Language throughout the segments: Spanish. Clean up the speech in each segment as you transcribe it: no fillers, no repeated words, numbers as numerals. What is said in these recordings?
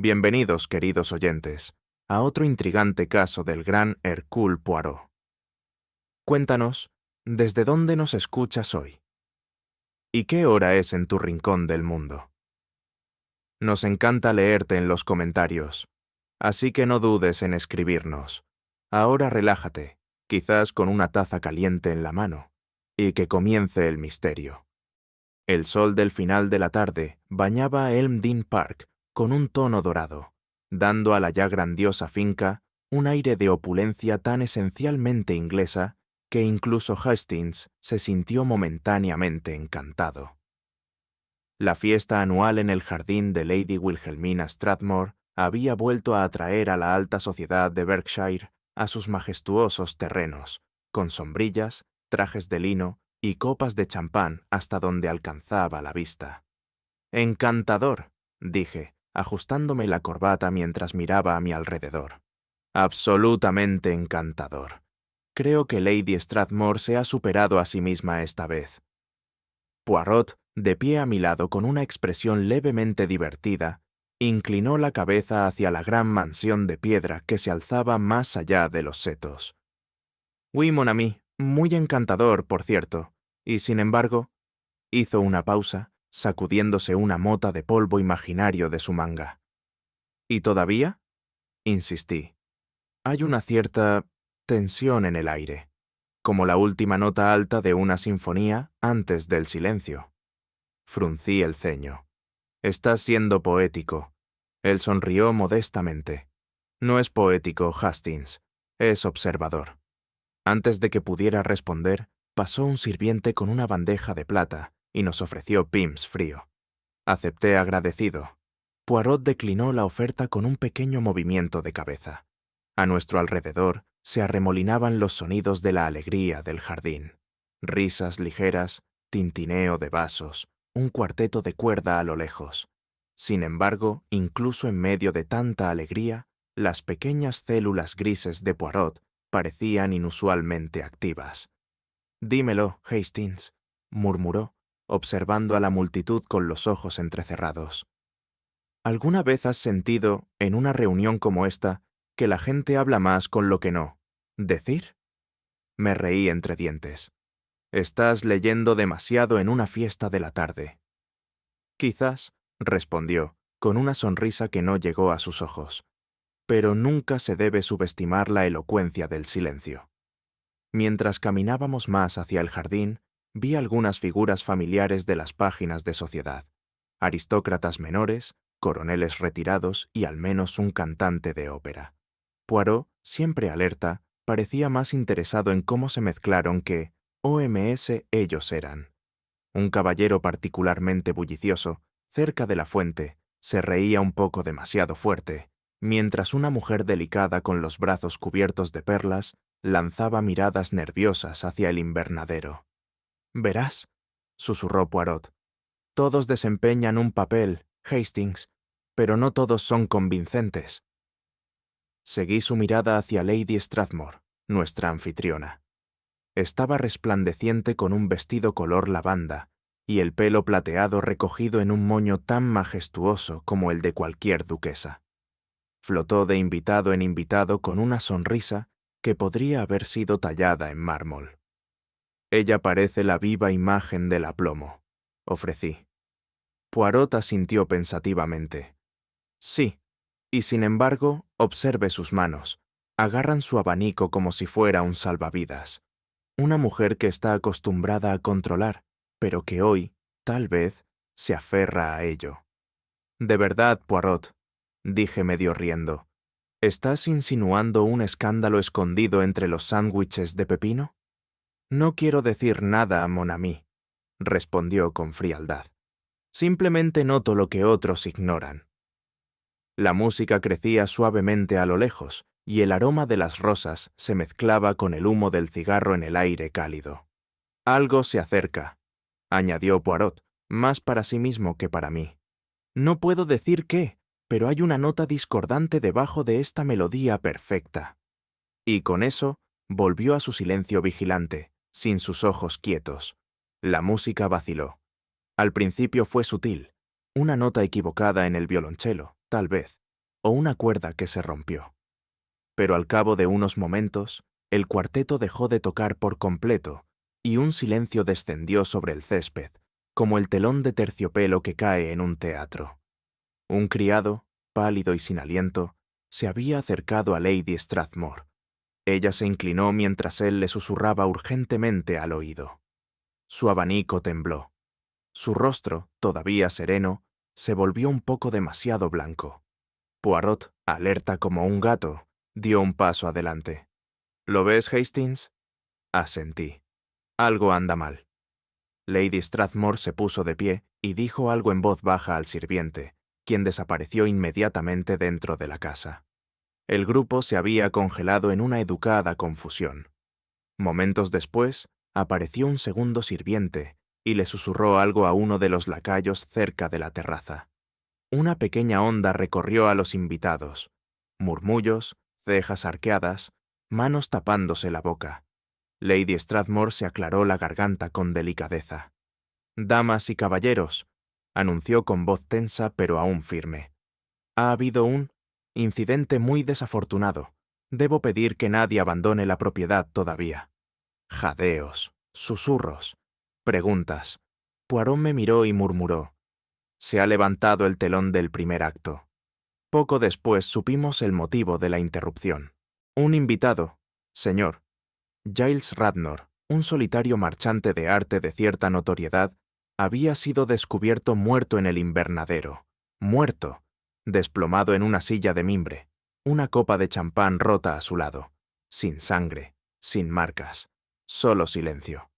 Bienvenidos, queridos oyentes, a otro intrigante caso del gran Hercule Poirot. Cuéntanos, ¿desde dónde nos escuchas hoy? ¿Y qué hora es en tu rincón del mundo? Nos encanta leerte en los comentarios, así que no dudes en escribirnos. Ahora relájate, quizás con una taza caliente en la mano, y que comience el misterio. El sol del final de la tarde bañaba Elm Dean Park con un tono dorado, dando a la ya grandiosa finca un aire de opulencia tan esencialmente inglesa que incluso Hastings se sintió momentáneamente encantado. La fiesta anual en el jardín de Lady Wilhelmina Strathmore había vuelto a atraer a la alta sociedad de Berkshire a sus majestuosos terrenos, con sombrillas, trajes de lino y copas de champán hasta donde alcanzaba la vista. «Encantador», dije, ajustándome la corbata mientras miraba a mi alrededor. «Absolutamente encantador. Creo que Lady Strathmore se ha superado a sí misma esta vez». Poirot, de pie a mi lado con una expresión levemente divertida, inclinó la cabeza hacia la gran mansión de piedra que se alzaba más allá de los setos. «Oui, mon ami, muy encantador, por cierto, y sin embargo», hizo una pausa, sacudiéndose una mota de polvo imaginario de su manga. «¿Y todavía?», insistí. «Hay una cierta tensión en el aire, como la última nota alta de una sinfonía antes del silencio». Fruncí el ceño. «Estás siendo poético». Él sonrió modestamente. «No es poético, Hastings, es observador». Antes de que pudiera responder, pasó un sirviente con una bandeja de plata y nos ofreció Pimm's frío. Acepté agradecido. Poirot declinó la oferta con un pequeño movimiento de cabeza. A nuestro alrededor se arremolinaban los sonidos de la alegría del jardín. Risas ligeras, tintineo de vasos, un cuarteto de cuerda a lo lejos. Sin embargo, incluso en medio de tanta alegría, las pequeñas células grises de Poirot parecían inusualmente activas. «Dímelo, Hastings», murmuró, observando a la multitud con los ojos entrecerrados. «¿Alguna vez has sentido, en una reunión como esta, que la gente habla más con lo que no decir?» Me reí entre dientes. «Estás leyendo demasiado en una fiesta de la tarde». «Quizás», respondió, con una sonrisa que no llegó a sus ojos. «Pero nunca se debe subestimar la elocuencia del silencio». Mientras caminábamos más hacia el jardín, vi algunas figuras familiares de las páginas de sociedad. Aristócratas menores, coroneles retirados y al menos un cantante de ópera. Poirot, siempre alerta, parecía más interesado en cómo se mezclaron que OMS ellos eran. Un caballero particularmente bullicioso, cerca de la fuente, se reía un poco demasiado fuerte, mientras una mujer delicada con los brazos cubiertos de perlas lanzaba miradas nerviosas hacia el invernadero. «Verás», susurró Poirot, «todos desempeñan un papel, Hastings, pero no todos son convincentes». Seguí su mirada hacia Lady Strathmore, nuestra anfitriona. Estaba resplandeciente con un vestido color lavanda y el pelo plateado recogido en un moño tan majestuoso como el de cualquier duquesa. Flotó de invitado en invitado con una sonrisa que podría haber sido tallada en mármol. «Ella parece la viva imagen del aplomo», ofrecí. Poirot asintió pensativamente. «Sí, y sin embargo, observe sus manos. Agarran su abanico como si fuera un salvavidas. Una mujer que está acostumbrada a controlar, pero que hoy, tal vez, se aferra a ello». «De verdad, Poirot», dije medio riendo, «¿estás insinuando un escándalo escondido entre los sándwiches de pepino?» «No quiero decir nada, mon ami», respondió con frialdad. «Simplemente noto lo que otros ignoran». La música crecía suavemente a lo lejos, y el aroma de las rosas se mezclaba con el humo del cigarro en el aire cálido. «Algo se acerca», añadió Poirot, más para sí mismo que para mí. «No puedo decir qué, pero hay una nota discordante debajo de esta melodía perfecta». Y con eso volvió a su silencio vigilante, sin sus ojos quietos. La música vaciló. Al principio fue sutil, una nota equivocada en el violonchelo, tal vez, o una cuerda que se rompió. Pero al cabo de unos momentos, el cuarteto dejó de tocar por completo y un silencio descendió sobre el césped, como el telón de terciopelo que cae en un teatro. Un criado, pálido y sin aliento, se había acercado a Lady Strathmore. Ella se inclinó mientras él le susurraba urgentemente al oído. Su abanico tembló. Su rostro, todavía sereno, se volvió un poco demasiado blanco. Poirot, alerta como un gato, dio un paso adelante. ¿Lo ves, Hastings? Asentí. Algo anda mal. Lady Strathmore se puso de pie y dijo algo en voz baja al sirviente, quien desapareció inmediatamente dentro de la casa. El grupo se había congelado en una educada confusión. Momentos después, apareció un segundo sirviente y le susurró algo a uno de los lacayos cerca de la terraza. Una pequeña onda recorrió a los invitados. Murmullos, cejas arqueadas, manos tapándose la boca. Lady Strathmore se aclaró la garganta con delicadeza. «Damas y caballeros», anunció con voz tensa pero aún firme. «Ha habido un incidente muy desafortunado. Debo pedir que nadie abandone la propiedad todavía». Jadeos, susurros, preguntas. Poirot me miró y murmuró. «Se ha levantado el telón del primer acto». Poco después supimos el motivo de la interrupción. Un invitado, señor, Giles Radnor, un solitario marchante de arte de cierta notoriedad, había sido descubierto muerto en el invernadero. Muerto, desplomado en una silla de mimbre, una copa de champán rota a su lado. Sin sangre, sin marcas, solo silencio.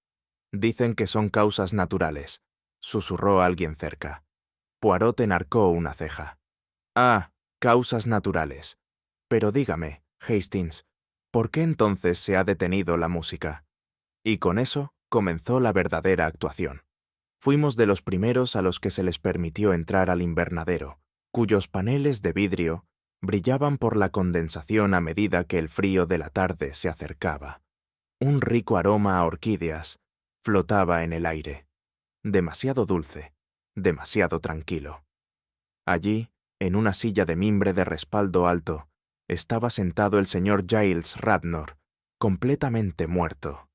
Dicen que son causas naturales, susurró alguien cerca. Poirot enarcó una ceja. Ah, causas naturales. Pero dígame, Hastings, ¿por qué entonces se ha detenido la música? Y con eso comenzó la verdadera actuación. Fuimos de los primeros a los que se les permitió entrar al invernadero, cuyos paneles de vidrio brillaban por la condensación a medida que el frío de la tarde se acercaba. Un rico aroma a orquídeas flotaba en el aire, demasiado dulce, demasiado tranquilo. Allí, en una silla de mimbre de respaldo alto, estaba sentado el señor Giles Radnor, completamente muerto.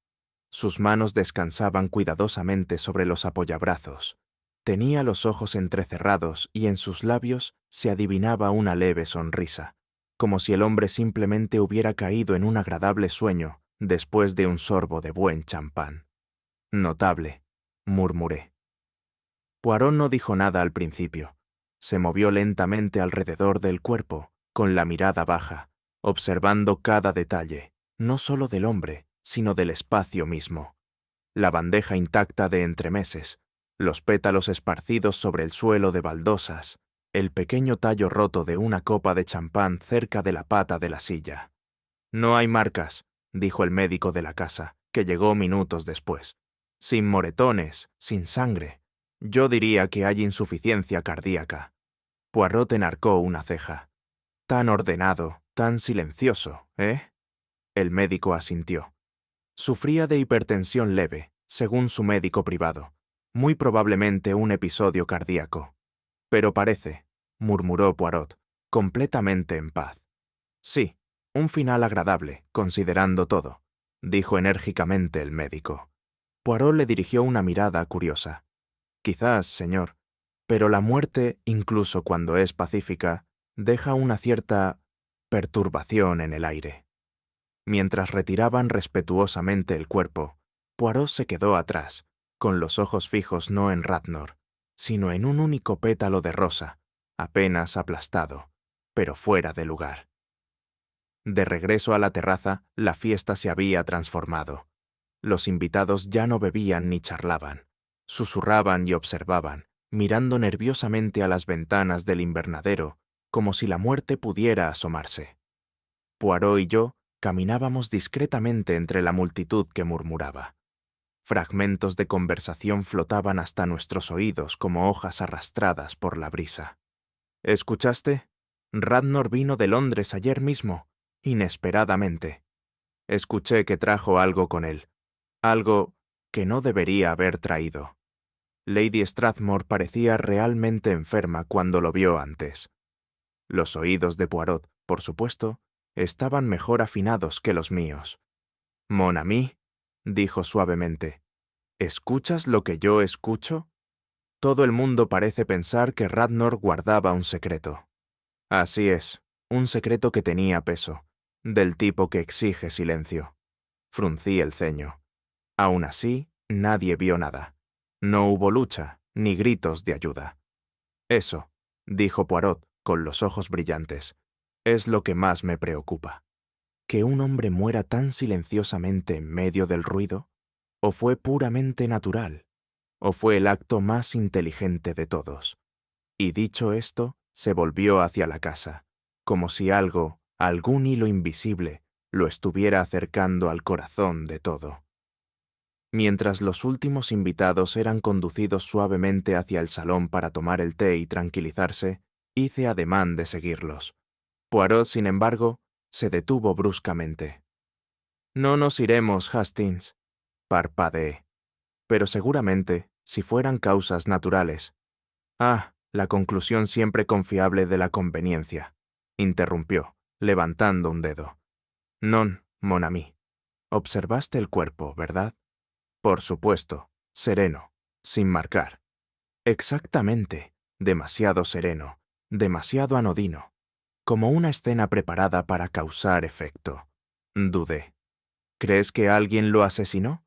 Sus manos descansaban cuidadosamente sobre los apoyabrazos. Tenía los ojos entrecerrados y en sus labios se adivinaba una leve sonrisa, como si el hombre simplemente hubiera caído en un agradable sueño después de un sorbo de buen champán. «Notable», murmuré. Poirot no dijo nada al principio. Se movió lentamente alrededor del cuerpo, con la mirada baja, observando cada detalle, no solo del hombre, sino del espacio mismo. La bandeja intacta de entremeses, los pétalos esparcidos sobre el suelo de baldosas, el pequeño tallo roto de una copa de champán cerca de la pata de la silla. «No hay marcas», dijo el médico de la casa, que llegó minutos después. «Sin moretones, sin sangre. Yo diría que hay insuficiencia cardíaca». Poirot enarcó una ceja. «Tan ordenado, tan silencioso, ¿eh?» El médico asintió. Sufría de hipertensión leve, según su médico privado. Muy probablemente un episodio cardíaco. «Pero parece», murmuró Poirot, completamente en paz. «Sí, un final agradable, considerando todo», dijo enérgicamente el médico. Poirot le dirigió una mirada curiosa. «Quizás, señor, pero la muerte, incluso cuando es pacífica, deja una cierta perturbación en el aire». Mientras retiraban respetuosamente el cuerpo, Poirot se quedó atrás, con los ojos fijos no en Radnor, sino en un único pétalo de rosa, apenas aplastado, pero fuera de lugar. De regreso a la terraza, la fiesta se había transformado. Los invitados ya no bebían ni charlaban. Susurraban y observaban, mirando nerviosamente a las ventanas del invernadero, como si la muerte pudiera asomarse. Poirot y yo caminábamos discretamente entre la multitud que murmuraba. Fragmentos de conversación flotaban hasta nuestros oídos como hojas arrastradas por la brisa. «¿Escuchaste? Radnor vino de Londres ayer mismo, inesperadamente. Escuché que trajo algo con él, algo que no debería haber traído». Lady Strathmore parecía realmente enferma cuando lo vio antes. Los oídos de Poirot, por supuesto, estaban mejor afinados que los míos. «Mon ami», dijo suavemente, «¿escuchas lo que yo escucho? Todo el mundo parece pensar que Radnor guardaba un secreto. Así es, un secreto que tenía peso, del tipo que exige silencio». Fruncí el ceño. Aún así, nadie vio nada. No hubo lucha, ni gritos de ayuda. «Eso», dijo Poirot, con los ojos brillantes, «es lo que más me preocupa. ¿Que un hombre muera tan silenciosamente en medio del ruido? ¿O fue puramente natural? ¿O fue el acto más inteligente de todos?» Y dicho esto, se volvió hacia la casa, como si algo, algún hilo invisible, lo estuviera acercando al corazón de todo. Mientras los últimos invitados eran conducidos suavemente hacia el salón para tomar el té y tranquilizarse, hice ademán de seguirlos. Poirot, sin embargo, se detuvo bruscamente. «No nos iremos, Hastings», parpadeé. «Pero seguramente, si fueran causas naturales». «Ah, la conclusión siempre confiable de la conveniencia», interrumpió, levantando un dedo. «Non, mon ami. Observaste el cuerpo, ¿verdad?» «Por supuesto, sereno, sin marcar». «Exactamente, demasiado sereno, demasiado anodino, como una escena preparada para causar efecto». Dudé. «¿Crees que alguien lo asesinó?»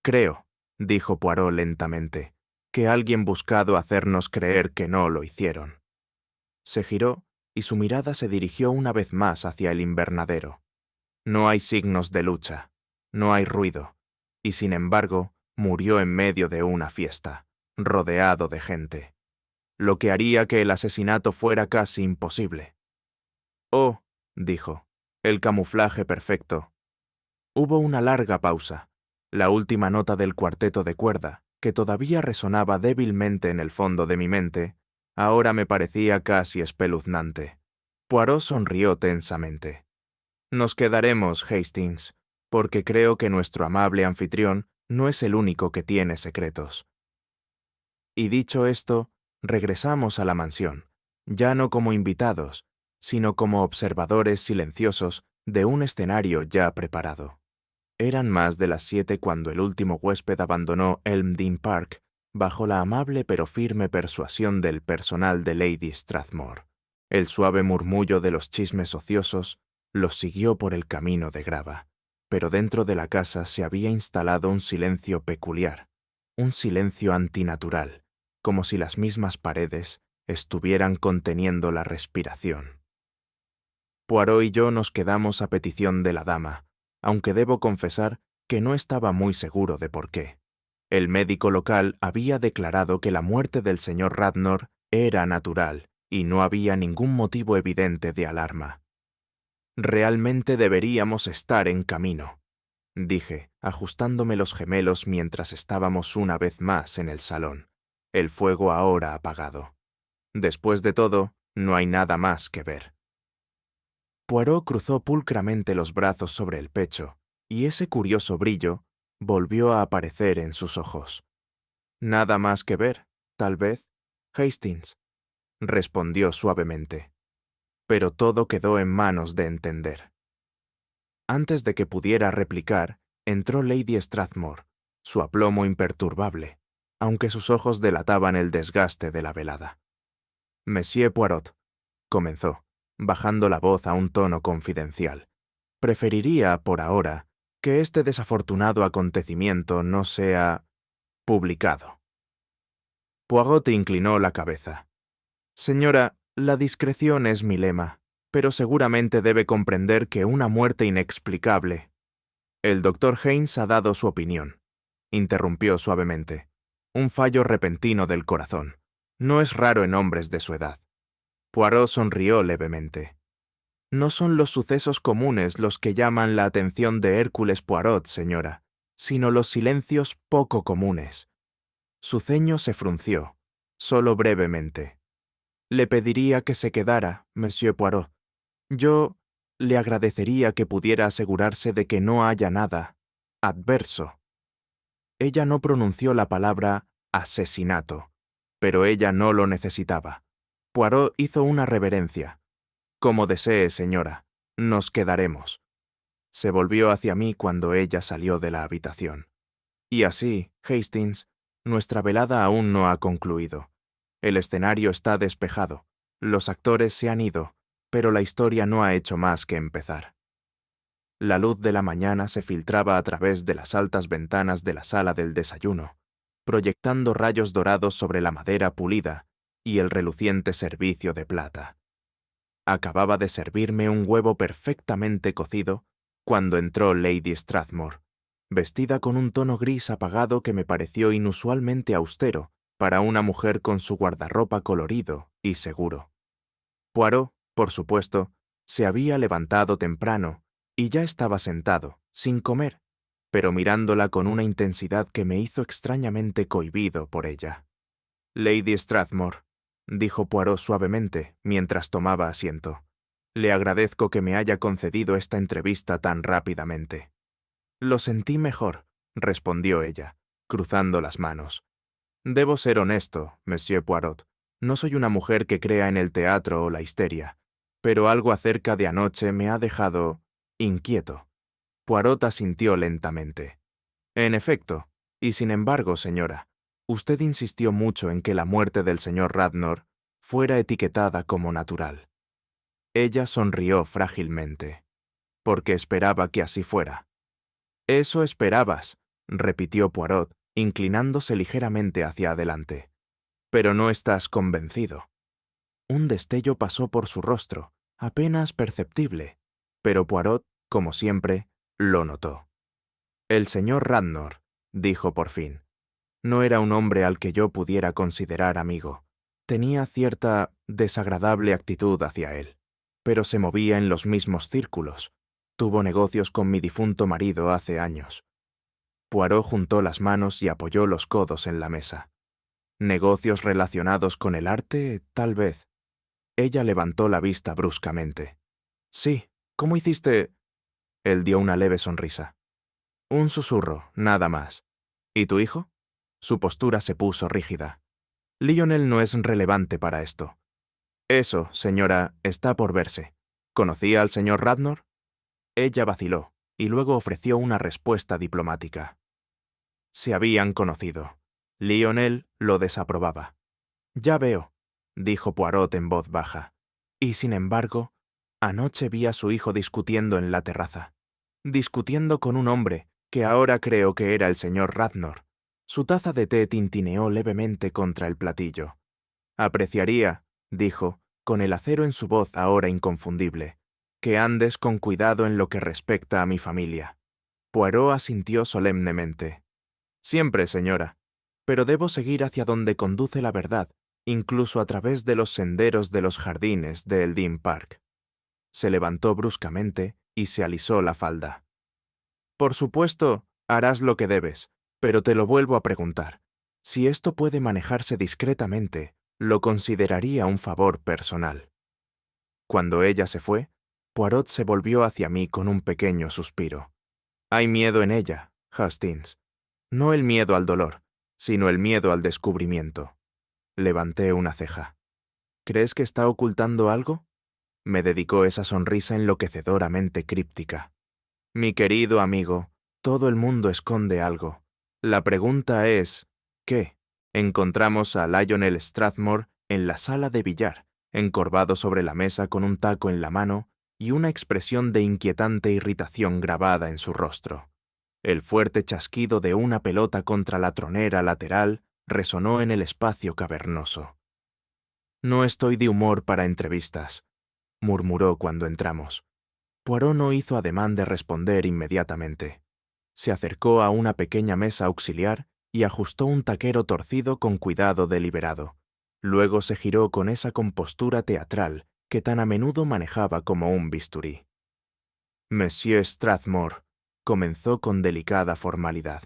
«Creo», dijo Poirot lentamente, «que alguien buscado hacernos creer que no lo hicieron». Se giró y su mirada se dirigió una vez más hacia el invernadero. No hay signos de lucha, no hay ruido, y sin embargo murió en medio de una fiesta, rodeado de gente, lo que haría que el asesinato fuera casi imposible. «Oh», dijo, «el camuflaje perfecto». Hubo una larga pausa. La última nota del cuarteto de cuerda, que todavía resonaba débilmente en el fondo de mi mente, ahora me parecía casi espeluznante. Poirot sonrió tensamente. «Nos quedaremos, Hastings, porque creo que nuestro amable anfitrión no es el único que tiene secretos». Y dicho esto, regresamos a la mansión, ya no como invitados, sino como observadores silenciosos de un escenario ya preparado. Eran más de las 7 cuando el último huésped abandonó Elm Dean Park bajo la amable pero firme persuasión del personal de Lady Strathmore. El suave murmullo de los chismes ociosos los siguió por el camino de grava, pero dentro de la casa se había instalado un silencio peculiar, un silencio antinatural, como si las mismas paredes estuvieran conteniendo la respiración. Poirot y yo nos quedamos a petición de la dama, aunque debo confesar que no estaba muy seguro de por qué. El médico local había declarado que la muerte del señor Radnor era natural y no había ningún motivo evidente de alarma. «Realmente deberíamos estar en camino», dije, ajustándome los gemelos mientras estábamos una vez más en el salón, el fuego ahora apagado. Después de todo, no hay nada más que ver. Poirot cruzó pulcramente los brazos sobre el pecho, y ese curioso brillo volvió a aparecer en sus ojos. «Nada más que ver, tal vez, Hastings», respondió suavemente. Pero todo quedó en manos de entender. Antes de que pudiera replicar, entró Lady Strathmore, su aplomo imperturbable, aunque sus ojos delataban el desgaste de la velada. «Monsieur Poirot», comenzó, bajando la voz a un tono confidencial, «preferiría, por ahora, que este desafortunado acontecimiento no sea publicado». Poirot inclinó la cabeza. «Señora, la discreción es mi lema, pero seguramente debe comprender que una muerte inexplicable». «El doctor Haynes ha dado su opinión», interrumpió suavemente. «Un fallo repentino del corazón. No es raro en hombres de su edad». Poirot sonrió levemente. «No son los sucesos comunes los que llaman la atención de Hércules Poirot, señora, sino los silencios poco comunes». Su ceño se frunció, solo brevemente. «Le pediría que se quedara, Monsieur Poirot. Yo le agradecería que pudiera asegurarse de que no haya nada adverso». Ella no pronunció la palabra asesinato, pero ella no lo necesitaba. Poirot hizo una reverencia, Como desee, señora. Nos quedaremos. Se volvió hacia mí cuando ella salió de la habitación. Y así, Hastings, nuestra velada aún no ha concluido. El escenario está despejado, los actores se han ido, pero la historia no ha hecho más que empezar. La luz de la mañana se filtraba a través de las altas ventanas de la sala del desayuno, proyectando rayos dorados sobre la madera pulida y el reluciente servicio de plata. Acababa de servirme un huevo perfectamente cocido cuando entró Lady Strathmore, vestida con un tono gris apagado que me pareció inusualmente austero para una mujer con su guardarropa colorido y seguro. Poirot, por supuesto, se había levantado temprano y ya estaba sentado, sin comer, pero mirándola con una intensidad que me hizo extrañamente cohibido por ella. Lady Strathmore, dijo Poirot suavemente mientras tomaba asiento, le agradezco que me haya concedido esta entrevista tan rápidamente. Lo sentí mejor, respondió ella, cruzando las manos. Debo ser honesto, Monsieur Poirot. No soy una mujer que crea en el teatro o la histeria, pero algo acerca de anoche me ha dejado inquieto. Poirot asintió lentamente. En efecto, y sin embargo, señora, usted insistió mucho en que la muerte del señor Radnor fuera etiquetada como natural. Ella sonrió frágilmente, porque esperaba que así fuera. Eso esperabas, repitió Poirot, inclinándose ligeramente hacia adelante. Pero no estás convencido. Un destello pasó por su rostro, apenas perceptible, pero Poirot, como siempre, lo notó. El señor Radnor, dijo por fin, no era un hombre al que yo pudiera considerar amigo. Tenía cierta desagradable actitud hacia él, pero se movía en los mismos círculos. Tuvo negocios con mi difunto marido hace años. Poirot juntó las manos y apoyó los codos en la mesa. ¿Negocios relacionados con el arte, tal vez? Ella levantó la vista bruscamente. Sí, ¿cómo hiciste? Él dio una leve sonrisa. Un susurro, nada más. ¿Y tu hijo? Su postura se puso rígida. Lionel no es relevante para esto. Eso, señora, está por verse. ¿Conocía al señor Radnor? Ella vaciló, y luego ofreció una respuesta diplomática. Se habían conocido. Lionel lo desaprobaba. Ya veo, dijo Poirot en voz baja. Y sin embargo, anoche vi a su hijo discutiendo en la terraza. Discutiendo con un hombre que ahora creo que era el señor Radnor. Su taza de té tintineó levemente contra el platillo. Apreciaría, dijo, con el acero en su voz ahora inconfundible, que andes con cuidado en lo que respecta a mi familia. Poirot asintió solemnemente. Siempre, señora. Pero debo seguir hacia donde conduce la verdad, incluso a través de los senderos de los jardines de el Dean Park. Se levantó bruscamente y se alisó la falda. Por supuesto, harás lo que debes, pero te lo vuelvo a preguntar. Si esto puede manejarse discretamente, lo consideraría un favor personal. Cuando ella se fue, Poirot se volvió hacia mí con un pequeño suspiro. Hay miedo en ella, Hastings. No el miedo al dolor, sino el miedo al descubrimiento. Levanté una ceja. ¿Crees que está ocultando algo? Me dedicó esa sonrisa enloquecedoramente críptica. Mi querido amigo, todo el mundo esconde algo. La pregunta es, ¿qué? Encontramos a Lionel Strathmore en la sala de billar, encorvado sobre la mesa con un taco en la mano y una expresión de inquietante irritación grabada en su rostro. El fuerte chasquido de una pelota contra la tronera lateral resonó en el espacio cavernoso. No estoy de humor para entrevistas, murmuró cuando entramos. Poirot no hizo ademán de responder inmediatamente. Se acercó a una pequeña mesa auxiliar y ajustó un taquero torcido con cuidado deliberado. Luego se giró con esa compostura teatral que tan a menudo manejaba como un bisturí. Monsieur Strathmore, comenzó con delicada formalidad.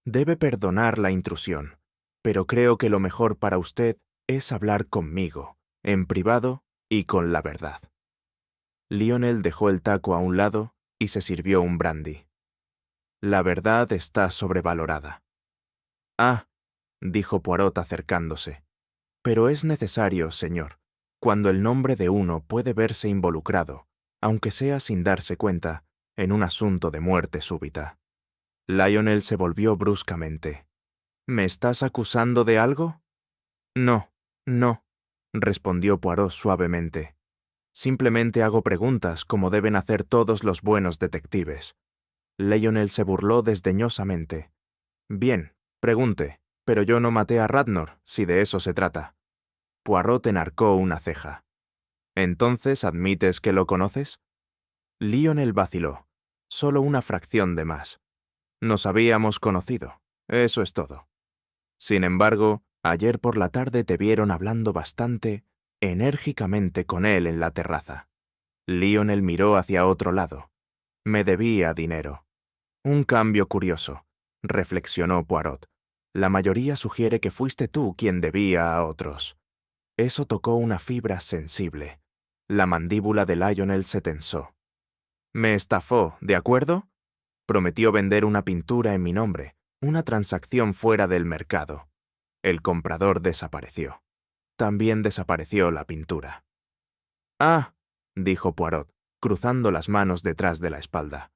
Debe perdonar la intrusión, pero creo que lo mejor para usted es hablar conmigo, en privado y con la verdad. Lionel dejó el taco a un lado y se sirvió un brandy. La verdad está sobrevalorada. Ah, dijo Poirot acercándose. Pero es necesario, señor. cuando el nombre de uno puede verse involucrado, aunque sea sin darse cuenta, en un asunto de muerte súbita. Lionel se volvió bruscamente. ¿Me estás acusando de algo? No, no, respondió Poirot suavemente. Simplemente hago preguntas como deben hacer todos los buenos detectives. Lionel se burló desdeñosamente. Bien, pregunte, pero yo no maté a Radnor, si de eso se trata. Poirot enarcó una ceja. ¿Entonces admites que lo conoces? Lionel vaciló. Solo una fracción de más. Nos habíamos conocido. Eso es todo. Sin embargo, ayer por la tarde te vieron hablando bastante enérgicamente con él en la terraza. Lionel miró hacia otro lado. Me debía dinero. Un cambio curioso, reflexionó Poirot. La mayoría sugiere que fuiste tú quien debía a otros. Eso tocó una fibra sensible. La mandíbula de Lionel se tensó. Me estafó, ¿de acuerdo? Prometió vender una pintura en mi nombre, una transacción fuera del mercado. El comprador desapareció. También desapareció la pintura. Ah, dijo Poirot, cruzando las manos detrás de la espalda.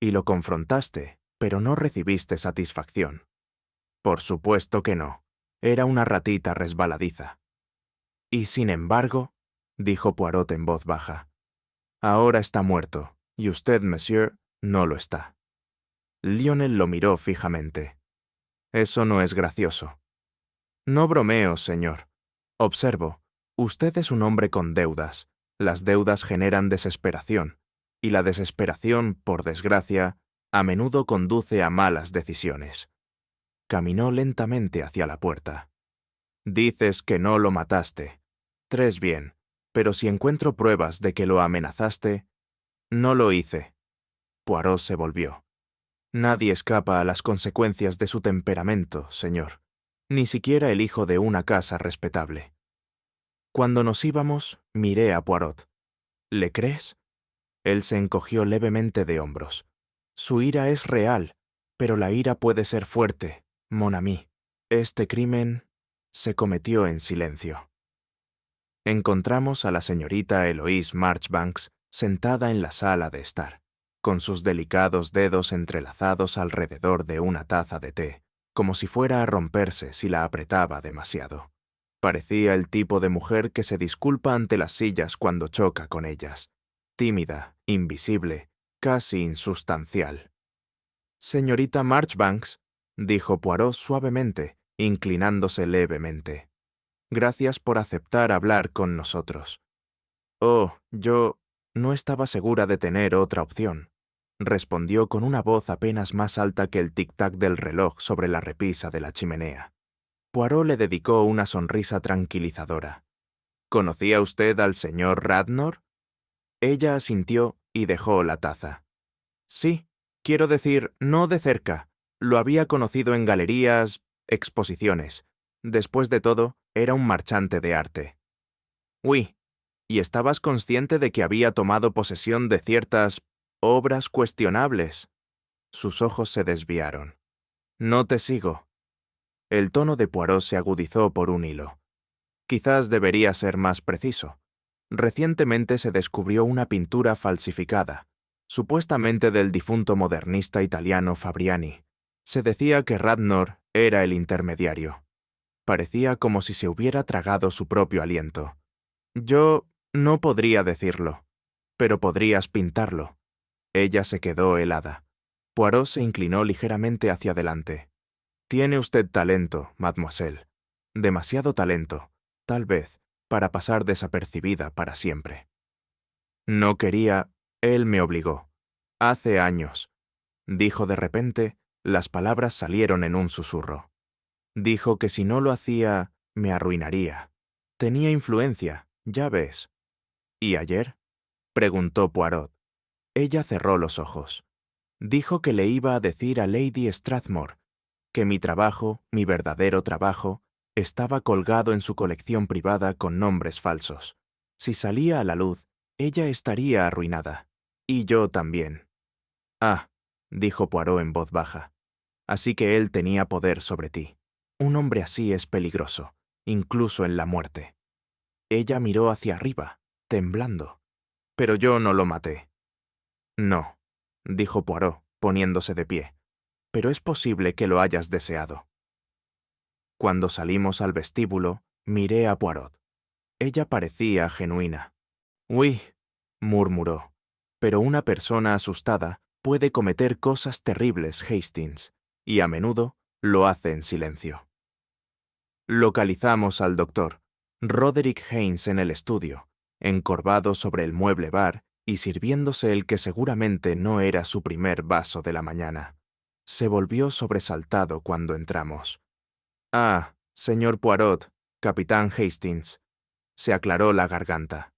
Y lo confrontaste, pero no recibiste satisfacción. Por supuesto que no. Era una ratita resbaladiza. Y sin embargo, dijo Poirot en voz baja, ahora está muerto, y usted, monsieur, no lo está. Lionel lo miró fijamente. Eso no es gracioso. No bromeo, señor. Observo, usted es un hombre con deudas. Las deudas generan desesperación, y la desesperación, por desgracia, a menudo conduce a malas decisiones. Caminó lentamente hacia la puerta. Dices que no lo mataste. Tres bien, pero si encuentro pruebas de que lo amenazaste, no lo hice. Poirot se volvió. Nadie escapa a las consecuencias de su temperamento, señor, ni siquiera el hijo de una casa respetable. Cuando nos íbamos, miré a Poirot. ¿Le crees? Él se encogió levemente de hombros. Su ira es real, pero la ira puede ser fuerte, mon ami. Este crimen se cometió en silencio. Encontramos a la señorita Eloise Marchbanks sentada en la sala de estar, con sus delicados dedos entrelazados alrededor de una taza de té, como si fuera a romperse si la apretaba demasiado. Parecía el tipo de mujer que se disculpa ante las sillas cuando choca con ellas. Tímida, invisible, casi insustancial. «Señorita Marchbanks», dijo Poirot suavemente, inclinándose levemente. «Gracias por aceptar hablar con nosotros». «Oh, yo no estaba segura de tener otra opción», respondió con una voz apenas más alta que el tic-tac del reloj sobre la repisa de la chimenea. Poirot le dedicó una sonrisa tranquilizadora. «¿Conocía usted al señor Radnor?» Ella asintió y dejó la taza. «Sí, quiero decir, no de cerca. Lo había conocido en galerías, exposiciones. Después de todo, era un marchante de arte». «Uy, ¿y estabas consciente de que había tomado posesión de ciertas obras cuestionables?» Sus ojos se desviaron. «No te sigo». El tono de Poirot se agudizó por un hilo. Quizás debería ser más preciso. Recientemente se descubrió una pintura falsificada, supuestamente del difunto modernista italiano Fabriani. Se decía que Radnor era el intermediario. Parecía como si se hubiera tragado su propio aliento. Yo no podría decirlo, pero podrías pintarlo. Ella se quedó helada. Poirot se inclinó ligeramente hacia adelante. Tiene usted talento, mademoiselle. Demasiado talento, tal vez, para pasar desapercibida para siempre. No quería, él me obligó. Hace años. Dijo de repente, las palabras salieron en un susurro. Dijo que si no lo hacía, me arruinaría. Tenía influencia, ya ves. ¿Y ayer?, preguntó Poirot. Ella cerró los ojos. Dijo que le iba a decir a Lady Strathmore que mi trabajo, mi verdadero trabajo, estaba colgado en su colección privada con nombres falsos. Si salía a la luz, ella estaría arruinada. Y yo también. Ah, dijo Poirot en voz baja. Así que él tenía poder sobre ti. Un hombre así es peligroso, incluso en la muerte. Ella miró hacia arriba, temblando. Pero yo no lo maté. No, dijo Poirot, poniéndose de pie. Pero es posible que lo hayas deseado. Cuando salimos al vestíbulo, miré a Poirot. Ella parecía genuina. «Uy», murmuró, «pero una persona asustada puede cometer cosas terribles, Hastings, y a menudo lo hace en silencio». Localizamos al doctor, Roderick Haynes, en el estudio, encorvado sobre el mueble bar y sirviéndose el que seguramente no era su primer vaso de la mañana. Se volvió sobresaltado cuando entramos. «Ah, señor Poirot, capitán Hastings», se aclaró la garganta.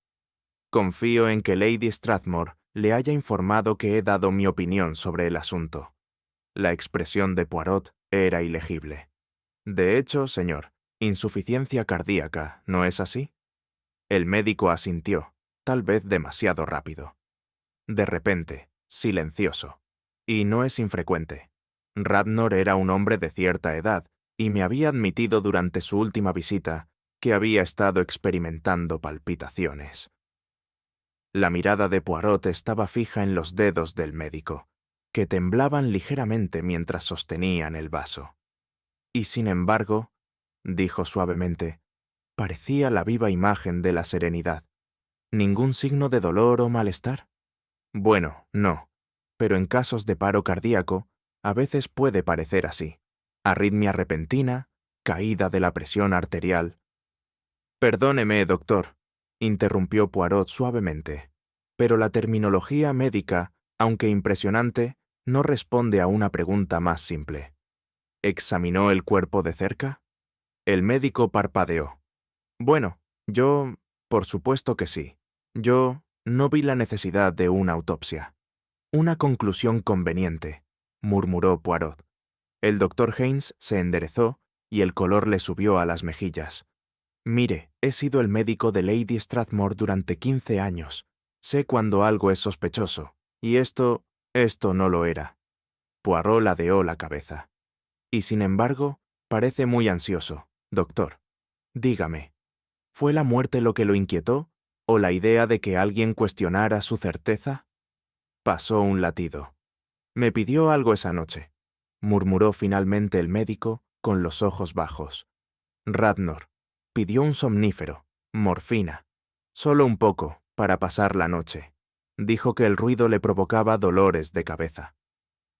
«Confío en que Lady Strathmore le haya informado que he dado mi opinión sobre el asunto». La expresión de Poirot era ilegible. «De hecho, señor, insuficiencia cardíaca, ¿no es así?» El médico asintió, tal vez demasiado rápido. De repente, silencioso. Y no es infrecuente. Radnor era un hombre de cierta edad y me había admitido durante su última visita que había estado experimentando palpitaciones. La mirada de Poirot estaba fija en los dedos del médico, que temblaban ligeramente mientras sostenían el vaso. Y sin embargo, dijo suavemente, parecía la viva imagen de la serenidad. ¿Ningún signo de dolor o malestar? Bueno, no, pero en casos de paro cardíaco, a veces puede parecer así. Arritmia repentina, caída de la presión arterial. Perdóneme, doctor, interrumpió Poirot suavemente, pero la terminología médica, aunque impresionante, no responde a una pregunta más simple. ¿Examinó el cuerpo de cerca? El médico parpadeó. Bueno, por supuesto que sí. Yo no vi la necesidad de una autopsia. Una conclusión conveniente, murmuró Poirot. El doctor Haynes se enderezó y el color le subió a las mejillas. Mire, he sido el médico de Lady Strathmore durante 15 años. Sé cuando algo es sospechoso, y esto no lo era. Poirot ladeó la cabeza. Y sin embargo, parece muy ansioso, doctor. Dígame, ¿fue la muerte lo que lo inquietó, o la idea de que alguien cuestionara su certeza? Pasó un latido. Me pidió algo esa noche, murmuró finalmente el médico con los ojos bajos. Radnor pidió un somnífero, morfina, solo un poco, para pasar la noche. Dijo que el ruido le provocaba dolores de cabeza.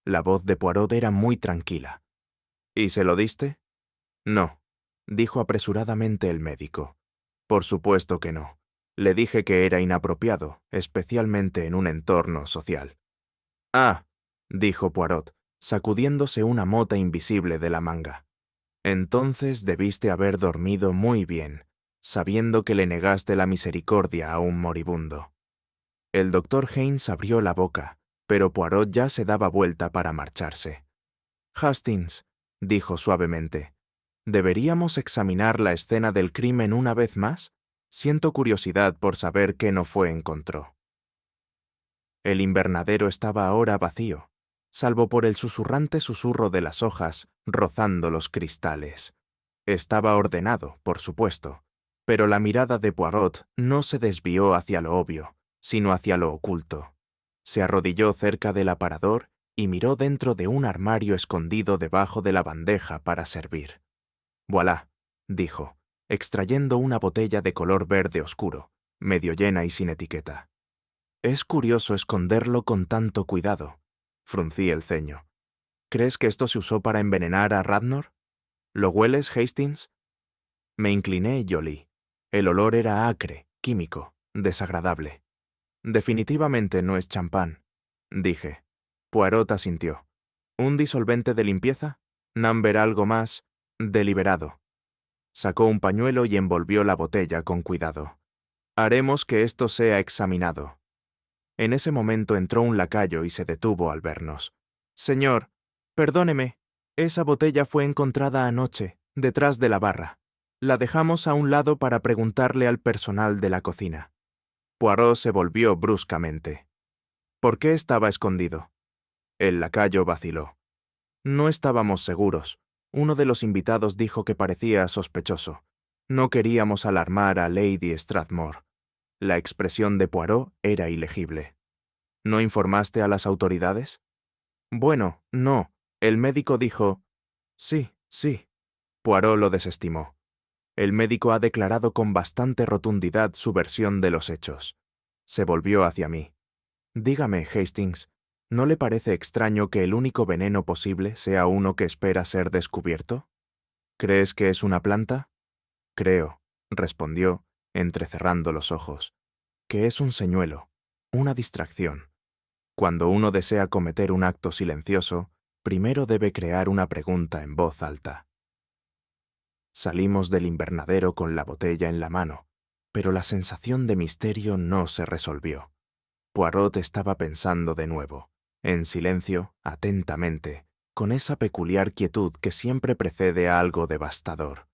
La voz de Poirot era muy tranquila. ¿Y se lo diste? No, dijo apresuradamente el médico. Por supuesto que no. Le dije que era inapropiado, especialmente en un entorno social. Ah, dijo Poirot, sacudiéndose una mota invisible de la manga. Entonces debiste haber dormido muy bien, sabiendo que le negaste la misericordia a un moribundo. El doctor Haynes abrió la boca, pero Poirot ya se daba vuelta para marcharse. Hastings, dijo suavemente, ¿deberíamos examinar la escena del crimen una vez más? Siento curiosidad por saber qué no encontró. El invernadero estaba ahora vacío, salvo por el susurrante susurro de las hojas rozando los cristales. Estaba ordenado, por supuesto, pero la mirada de Poirot no se desvió hacia lo obvio, sino hacia lo oculto. Se arrodilló cerca del aparador y miró dentro de un armario escondido debajo de la bandeja para servir. «Voilà», dijo, extrayendo una botella de color verde oscuro, medio llena y sin etiqueta. «Es curioso esconderlo con tanto cuidado», fruncí el ceño. «¿Crees que esto se usó para envenenar a Radnor? ¿Lo hueles, Hastings?» Me incliné y olí. El olor era acre, químico, desagradable. «Definitivamente no es champán», dije. Poirot asintió. «¿Un disolvente de limpieza? Number algo más deliberado». Sacó un pañuelo y envolvió la botella con cuidado. «Haremos que esto sea examinado». En ese momento entró un lacayo y se detuvo al vernos. «Señor, perdóneme, esa botella fue encontrada anoche, detrás de la barra. La dejamos a un lado para preguntarle al personal de la cocina». Poirot se volvió bruscamente. «¿Por qué estaba escondido?» El lacayo vaciló. «No estábamos seguros. Uno de los invitados dijo que parecía sospechoso. No queríamos alarmar a Lady Strathmore. La expresión de Poirot era ilegible. ¿No informaste a las autoridades? Bueno, no. El médico dijo... Sí, sí. Poirot lo desestimó. El médico ha declarado con bastante rotundidad su versión de los hechos. Se volvió hacia mí. Dígame, Hastings, ¿no le parece extraño que el único veneno posible sea uno que espera ser descubierto? ¿Crees que es una planta? Creo, respondió, entrecerrando los ojos, que es un señuelo, una distracción. Cuando uno desea cometer un acto silencioso, primero debe crear una pregunta en voz alta. Salimos del invernadero con la botella en la mano, pero la sensación de misterio no se resolvió. Poirot estaba pensando de nuevo, en silencio, atentamente, con esa peculiar quietud que siempre precede a algo devastador.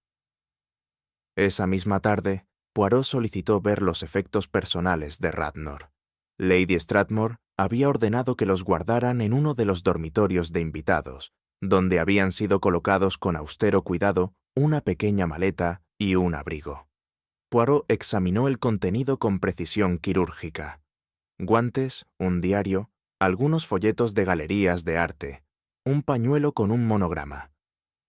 Esa misma tarde, Poirot solicitó ver los efectos personales de Radnor. Lady Strathmore había ordenado que los guardaran en uno de los dormitorios de invitados, donde habían sido colocados con austero cuidado una pequeña maleta y un abrigo. Poirot examinó el contenido con precisión quirúrgica. Guantes, un diario, algunos folletos de galerías de arte, un pañuelo con un monograma.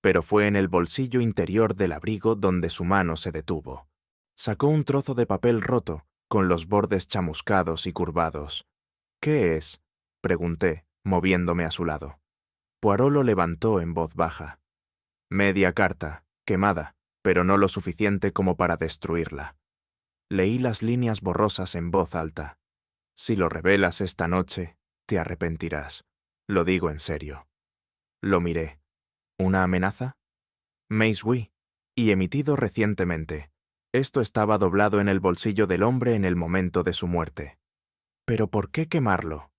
Pero fue en el bolsillo interior del abrigo donde su mano se detuvo. Sacó un trozo de papel roto, con los bordes chamuscados y curvados. ¿Qué es? Pregunté, moviéndome a su lado. Poirot lo levantó en voz baja. Media carta, quemada, pero no lo suficiente como para destruirla. Leí las líneas borrosas en voz alta. Si lo revelas esta noche, te arrepentirás. Lo digo en serio. Lo miré. ¿Una amenaza? Mais oui, y emitido recientemente. Esto estaba doblado en el bolsillo del hombre en el momento de su muerte. ¿Pero por qué quemarlo?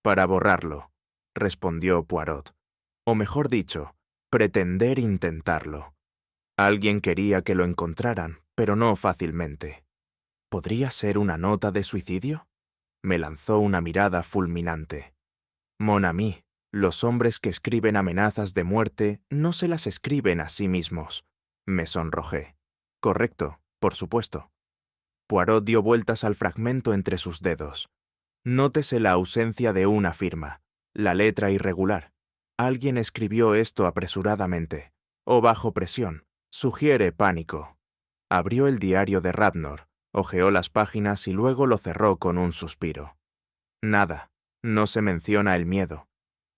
Para borrarlo, respondió Poirot. O mejor dicho, pretender intentarlo. Alguien quería que lo encontraran, pero no fácilmente. ¿Podría ser una nota de suicidio? Me lanzó una mirada fulminante. Mon ami, los hombres que escriben amenazas de muerte no se las escriben a sí mismos. Me sonrojé. Correcto, por supuesto. Poirot dio vueltas al fragmento entre sus dedos. Nótese la ausencia de una firma, la letra irregular. Alguien escribió esto apresuradamente, o bajo presión. Sugiere pánico. Abrió el diario de Radnor, hojeó las páginas y luego lo cerró con un suspiro. Nada, no se menciona el miedo.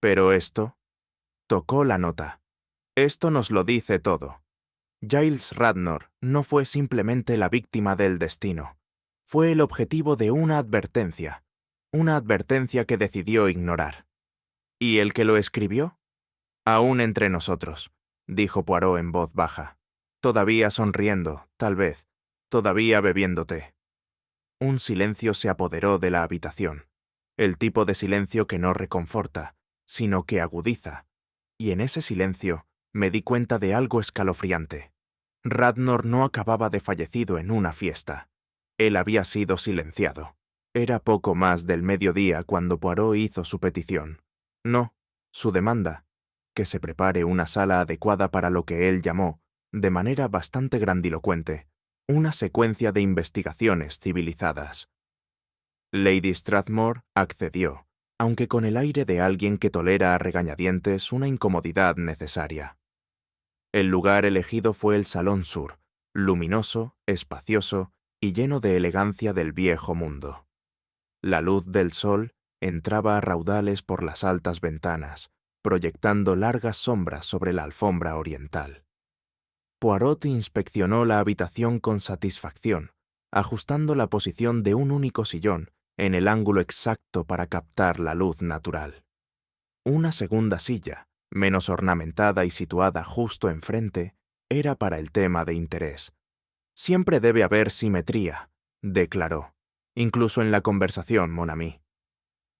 Pero esto... Tocó la nota. Esto nos lo dice todo. Giles Radnor no fue simplemente la víctima del destino. Fue el objetivo de una advertencia que decidió ignorar. ¿Y el que lo escribió? Aún entre nosotros, dijo Poirot en voz baja. Todavía sonriendo, tal vez, todavía bebiendo té. Un silencio se apoderó de la habitación. El tipo de silencio que no reconforta, sino que agudiza. Y en ese silencio me di cuenta de algo escalofriante. Radnor no acababa de fallecido en una fiesta. Él había sido silenciado. Era poco más del mediodía cuando Poirot hizo su petición. No, su demanda, que se prepare una sala adecuada para lo que él llamó, de manera bastante grandilocuente, una secuencia de investigaciones civilizadas. Lady Strathmore accedió, aunque con el aire de alguien que tolera a regañadientes una incomodidad necesaria. El lugar elegido fue el Salón Sur, luminoso, espacioso y lleno de elegancia del viejo mundo. La luz del sol entraba a raudales por las altas ventanas, proyectando largas sombras sobre la alfombra oriental. Poirot inspeccionó la habitación con satisfacción, ajustando la posición de un único sillón en el ángulo exacto para captar la luz natural. Una segunda silla, menos ornamentada y situada justo enfrente, era para el tema de interés. Siempre debe haber simetría, declaró, incluso en la conversación, mon ami.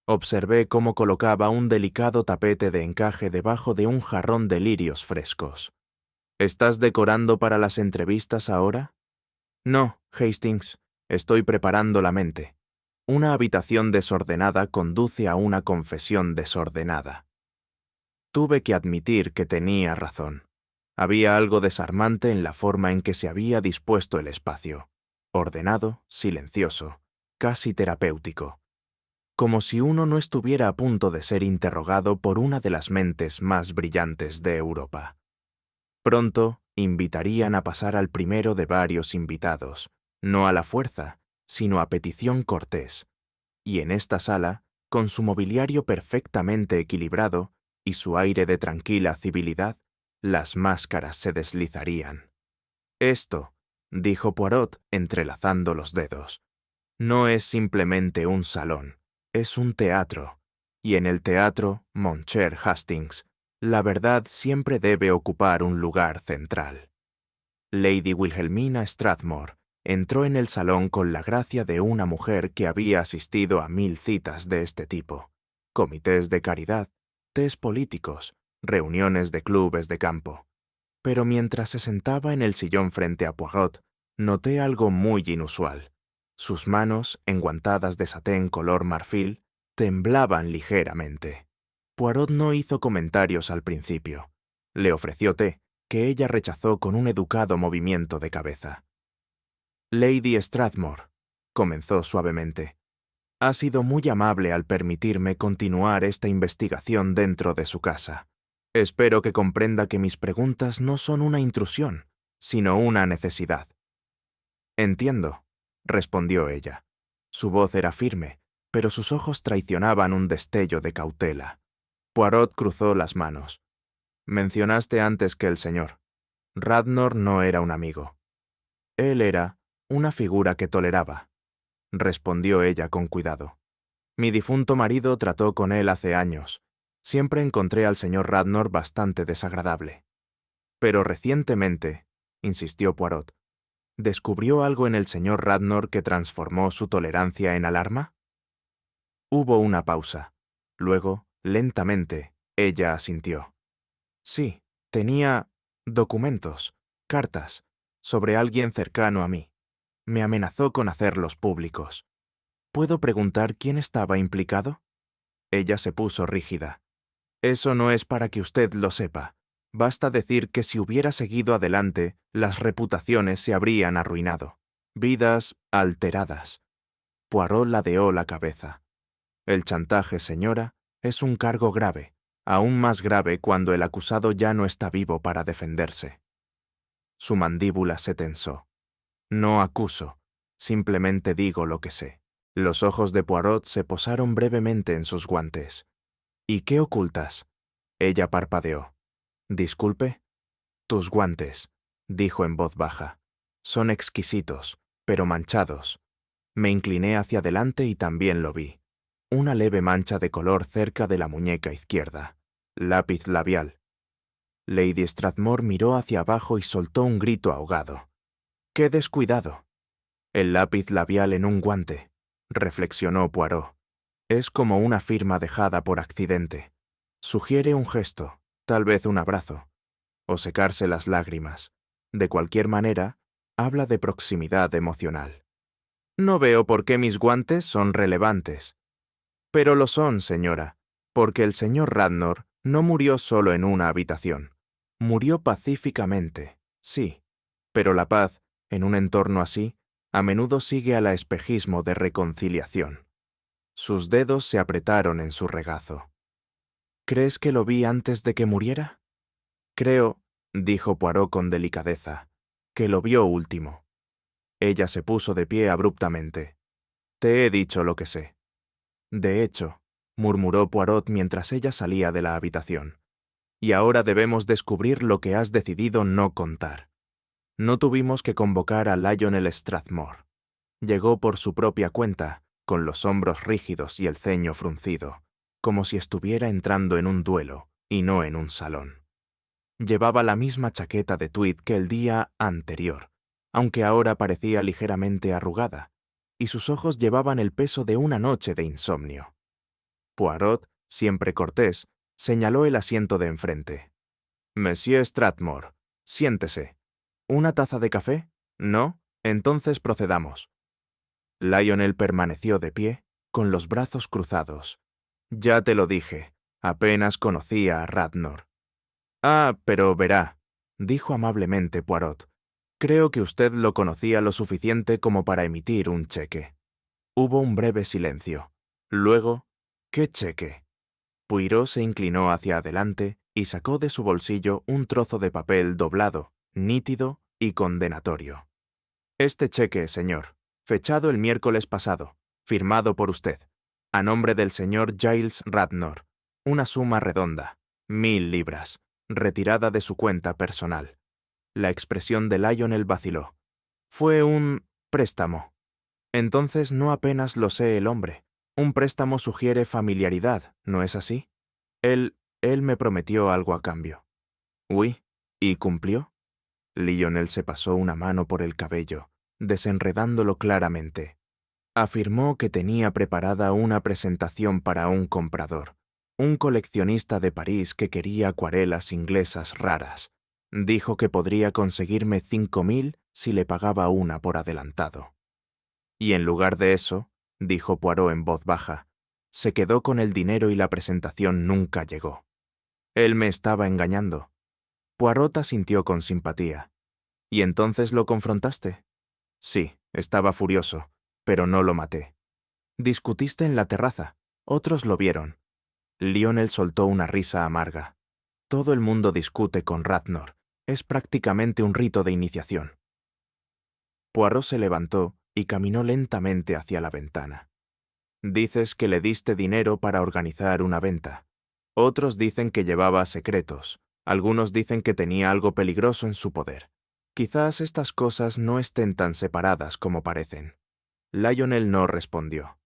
Observé cómo colocaba un delicado tapete de encaje debajo de un jarrón de lirios frescos. ¿Estás decorando para las entrevistas ahora? No, Hastings, estoy preparando la mente. Una habitación desordenada conduce a una confesión desordenada. Tuve que admitir que tenía razón. Había algo desarmante en la forma en que se había dispuesto el espacio, ordenado, silencioso, casi terapéutico, como si uno no estuviera a punto de ser interrogado por una de las mentes más brillantes de Europa. Pronto invitarían a pasar al primero de varios invitados, no a la fuerza, sino a petición cortés, y en esta sala, con su mobiliario perfectamente equilibrado y su aire de tranquila civilidad, las máscaras se deslizarían. Esto, dijo Poirot entrelazando los dedos, no es simplemente un salón, es un teatro, y en el teatro, mon cher Hastings, la verdad siempre debe ocupar un lugar central. Lady Wilhelmina Strathmore entró en el salón con la gracia de una mujer que había asistido a 1000 citas de este tipo, comités de caridad, tés políticos, reuniones de clubes de campo. Pero mientras se sentaba en el sillón frente a Poirot, noté algo muy inusual. Sus manos, enguantadas de satén color marfil, temblaban ligeramente. Poirot no hizo comentarios al principio. Le ofreció té, que ella rechazó con un educado movimiento de cabeza. Lady Strathmore, comenzó suavemente, ha sido muy amable al permitirme continuar esta investigación dentro de su casa. Espero que comprenda que mis preguntas no son una intrusión, sino una necesidad. Entiendo, respondió ella. Su voz era firme, pero sus ojos traicionaban un destello de cautela. Poirot cruzó las manos. Mencionaste antes que el señor Radnor no era un amigo. Él era una figura que toleraba, respondió ella con cuidado. Mi difunto marido trató con él hace años. Siempre encontré al señor Radnor bastante desagradable. Pero recientemente, insistió Poirot, ¿descubrió algo en el señor Radnor que transformó su tolerancia en alarma? Hubo una pausa. Luego, lentamente, ella asintió. Sí, tenía documentos, cartas, sobre alguien cercano a mí. Me amenazó con hacerlos públicos. ¿Puedo preguntar quién estaba implicado? Ella se puso rígida. Eso no es para que usted lo sepa. Basta decir que si hubiera seguido adelante, las reputaciones se habrían arruinado. Vidas alteradas. Poirot ladeó la cabeza. El chantaje, señora, es un cargo grave, aún más grave cuando el acusado ya no está vivo para defenderse. Su mandíbula se tensó. No acuso, simplemente digo lo que sé. Los ojos de Poirot se posaron brevemente en sus guantes. ¿Y qué ocultas? Ella parpadeó. Disculpe. Tus guantes, dijo en voz baja. Son exquisitos, pero manchados. Me incliné hacia adelante y también lo vi. Una leve mancha de color cerca de la muñeca izquierda. Lápiz labial. Lady Strathmore miró hacia abajo y soltó un grito ahogado. ¡Qué descuidado! El lápiz labial en un guante, reflexionó Poirot. Es como una firma dejada por accidente. Sugiere un gesto, tal vez un abrazo, o secarse las lágrimas. De cualquier manera, habla de proximidad emocional. No veo por qué mis guantes son relevantes. Pero lo son, señora, porque el señor Radnor no murió solo en una habitación. Murió pacíficamente, sí, pero la paz, en un entorno así, a menudo sigue al espejismo de reconciliación. Sus dedos se apretaron en su regazo. ¿Crees que lo vi antes de que muriera? Creo, dijo Poirot con delicadeza, que lo vio último. Ella se puso de pie abruptamente. Te he dicho lo que sé. De hecho, murmuró Poirot mientras ella salía de la habitación. Y ahora debemos descubrir lo que has decidido no contar. No tuvimos que convocar a Lionel Strathmore. Llegó por su propia cuenta, con los hombros rígidos y el ceño fruncido, como si estuviera entrando en un duelo y no en un salón. Llevaba la misma chaqueta de tweed que el día anterior, aunque ahora parecía ligeramente arrugada, y sus ojos llevaban el peso de una noche de insomnio. Poirot, siempre cortés, señaló el asiento de enfrente. «Monsieur Strathmore, siéntese. ¿Una taza de café? ¿No? Entonces procedamos». Lionel permaneció de pie, con los brazos cruzados. «Ya te lo dije, apenas conocía a Radnor». «Ah, pero verá», dijo amablemente Poirot. Creo que usted lo conocía lo suficiente como para emitir un cheque. Hubo un breve silencio. Luego, ¿qué cheque? Poirot se inclinó hacia adelante y sacó de su bolsillo un trozo de papel doblado, nítido y condenatorio. Este cheque, señor, fechado el miércoles pasado, firmado por usted, a nombre del señor Giles Radnor, una suma redonda, 1000 libras, retirada de su cuenta personal. La expresión de Lionel vaciló. Fue un préstamo. Entonces no apenas lo sé el hombre. Un préstamo sugiere familiaridad, ¿no es así? Él me prometió algo a cambio. Oui, ¿y cumplió? Lionel se pasó una mano por el cabello, desenredándolo claramente. Afirmó que tenía preparada una presentación para un comprador, un coleccionista de París que quería acuarelas inglesas raras. Dijo que podría conseguirme 5000 si le pagaba una por adelantado. Y en lugar de eso, dijo Poirot en voz baja, se quedó con el dinero y la presentación nunca llegó. Él me estaba engañando. Poirot asintió con simpatía. ¿Y entonces lo confrontaste? Sí, estaba furioso, pero no lo maté. Discutiste en la terraza. Otros lo vieron. Lionel soltó una risa amarga. Todo el mundo discute con Radnor. Es prácticamente un rito de iniciación. Poirot se levantó y caminó lentamente hacia la ventana. Dices que le diste dinero para organizar una venta. Otros dicen que llevaba secretos. Algunos dicen que tenía algo peligroso en su poder. Quizás estas cosas no estén tan separadas como parecen. Lionel no respondió.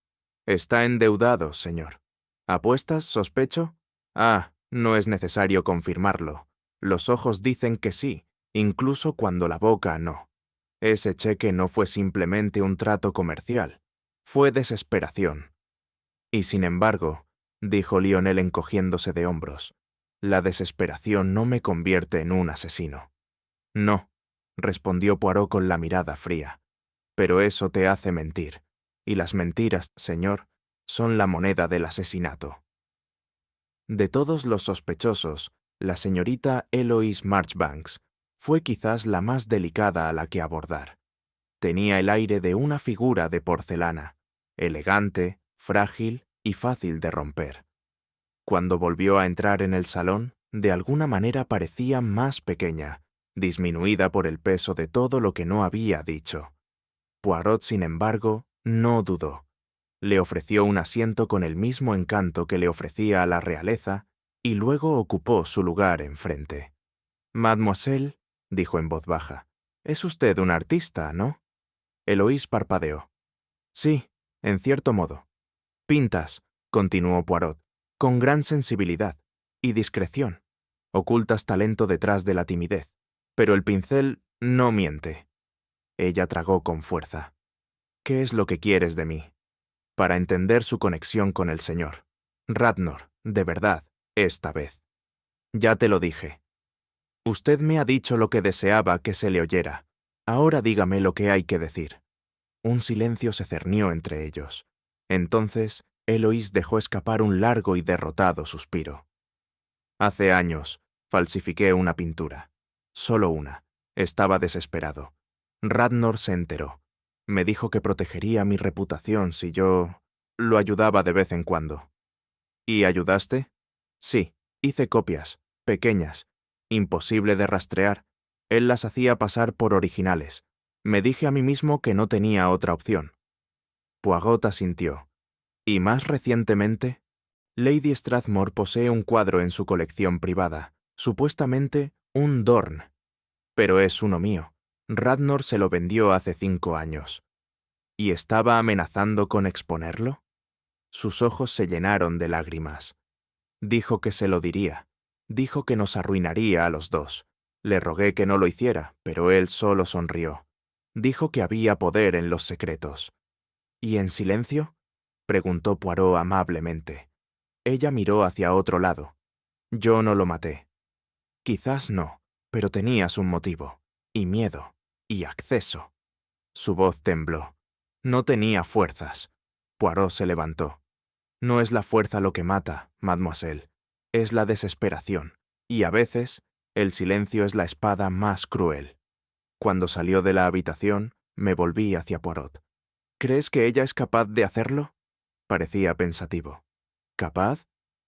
Está endeudado, señor. ¿Apuestas, sospecho? Ah, no es necesario confirmarlo. Los ojos dicen que sí, incluso cuando la boca no. Ese cheque no fue simplemente un trato comercial. Fue desesperación. Y sin embargo, dijo Lionel encogiéndose de hombros, la desesperación no me convierte en un asesino. No, respondió Poirot con la mirada fría. Pero eso te hace mentir. Y las mentiras, señor, son la moneda del asesinato. De todos los sospechosos, la señorita Eloise Marchbanks fue quizás la más delicada a la que abordar. Tenía el aire de una figura de porcelana, elegante, frágil y fácil de romper. Cuando volvió a entrar en el salón, de alguna manera parecía más pequeña, disminuida por el peso de todo lo que no había dicho. Poirot, sin embargo, no dudó. Le ofreció un asiento con el mismo encanto que le ofrecía a la realeza y luego ocupó su lugar enfrente. «Mademoiselle», dijo en voz baja, «es usted un artista, ¿no?» Eloise parpadeó. «Sí, en cierto modo». «Pintas», continuó Poirot, «con gran sensibilidad y discreción. Ocultas talento detrás de la timidez, pero el pincel no miente». Ella tragó con fuerza. «¿Qué es lo que quieres de mí?» «Para entender su conexión con el señor. Radnor, de verdad, esta vez». «Ya te lo dije. Usted me ha dicho lo que deseaba que se le oyera. Ahora dígame lo que hay que decir». Un silencio se cernió entre ellos. Entonces, Eloise dejó escapar un largo y derrotado suspiro. «Hace años, falsifiqué una pintura. Solo una. Estaba desesperado. Radnor se enteró. Me dijo que protegería mi reputación si yo lo ayudaba de vez en cuando». «¿Y ayudaste?» «Sí, hice copias, pequeñas, imposible de rastrear. Él las hacía pasar por originales. Me dije a mí mismo que no tenía otra opción». Poirot asintió. «¿Y más recientemente?» Lady Strathmore posee un cuadro en su colección privada, supuestamente un Dorn. Pero es uno mío. Radnor se lo vendió hace 5 años. ¿Y estaba amenazando con exponerlo? Sus ojos se llenaron de lágrimas. Dijo que se lo diría. Dijo que nos arruinaría a los dos. Le rogué que no lo hiciera, pero él solo sonrió. Dijo que había poder en los secretos. ¿Y en silencio?, preguntó Poirot amablemente. Ella miró hacia otro lado. «Yo no lo maté». «Quizás no, pero tenías un motivo, y miedo, y acceso». Su voz tembló. No tenía fuerzas. Poirot se levantó. «No es la fuerza lo que mata, mademoiselle. Es la desesperación. Y a veces, El silencio es la espada más cruel. Cuando salió de la habitación, me volví hacia Poirot. ¿Crees que ella es capaz de hacerlo? Parecía pensativo. ¿Capaz?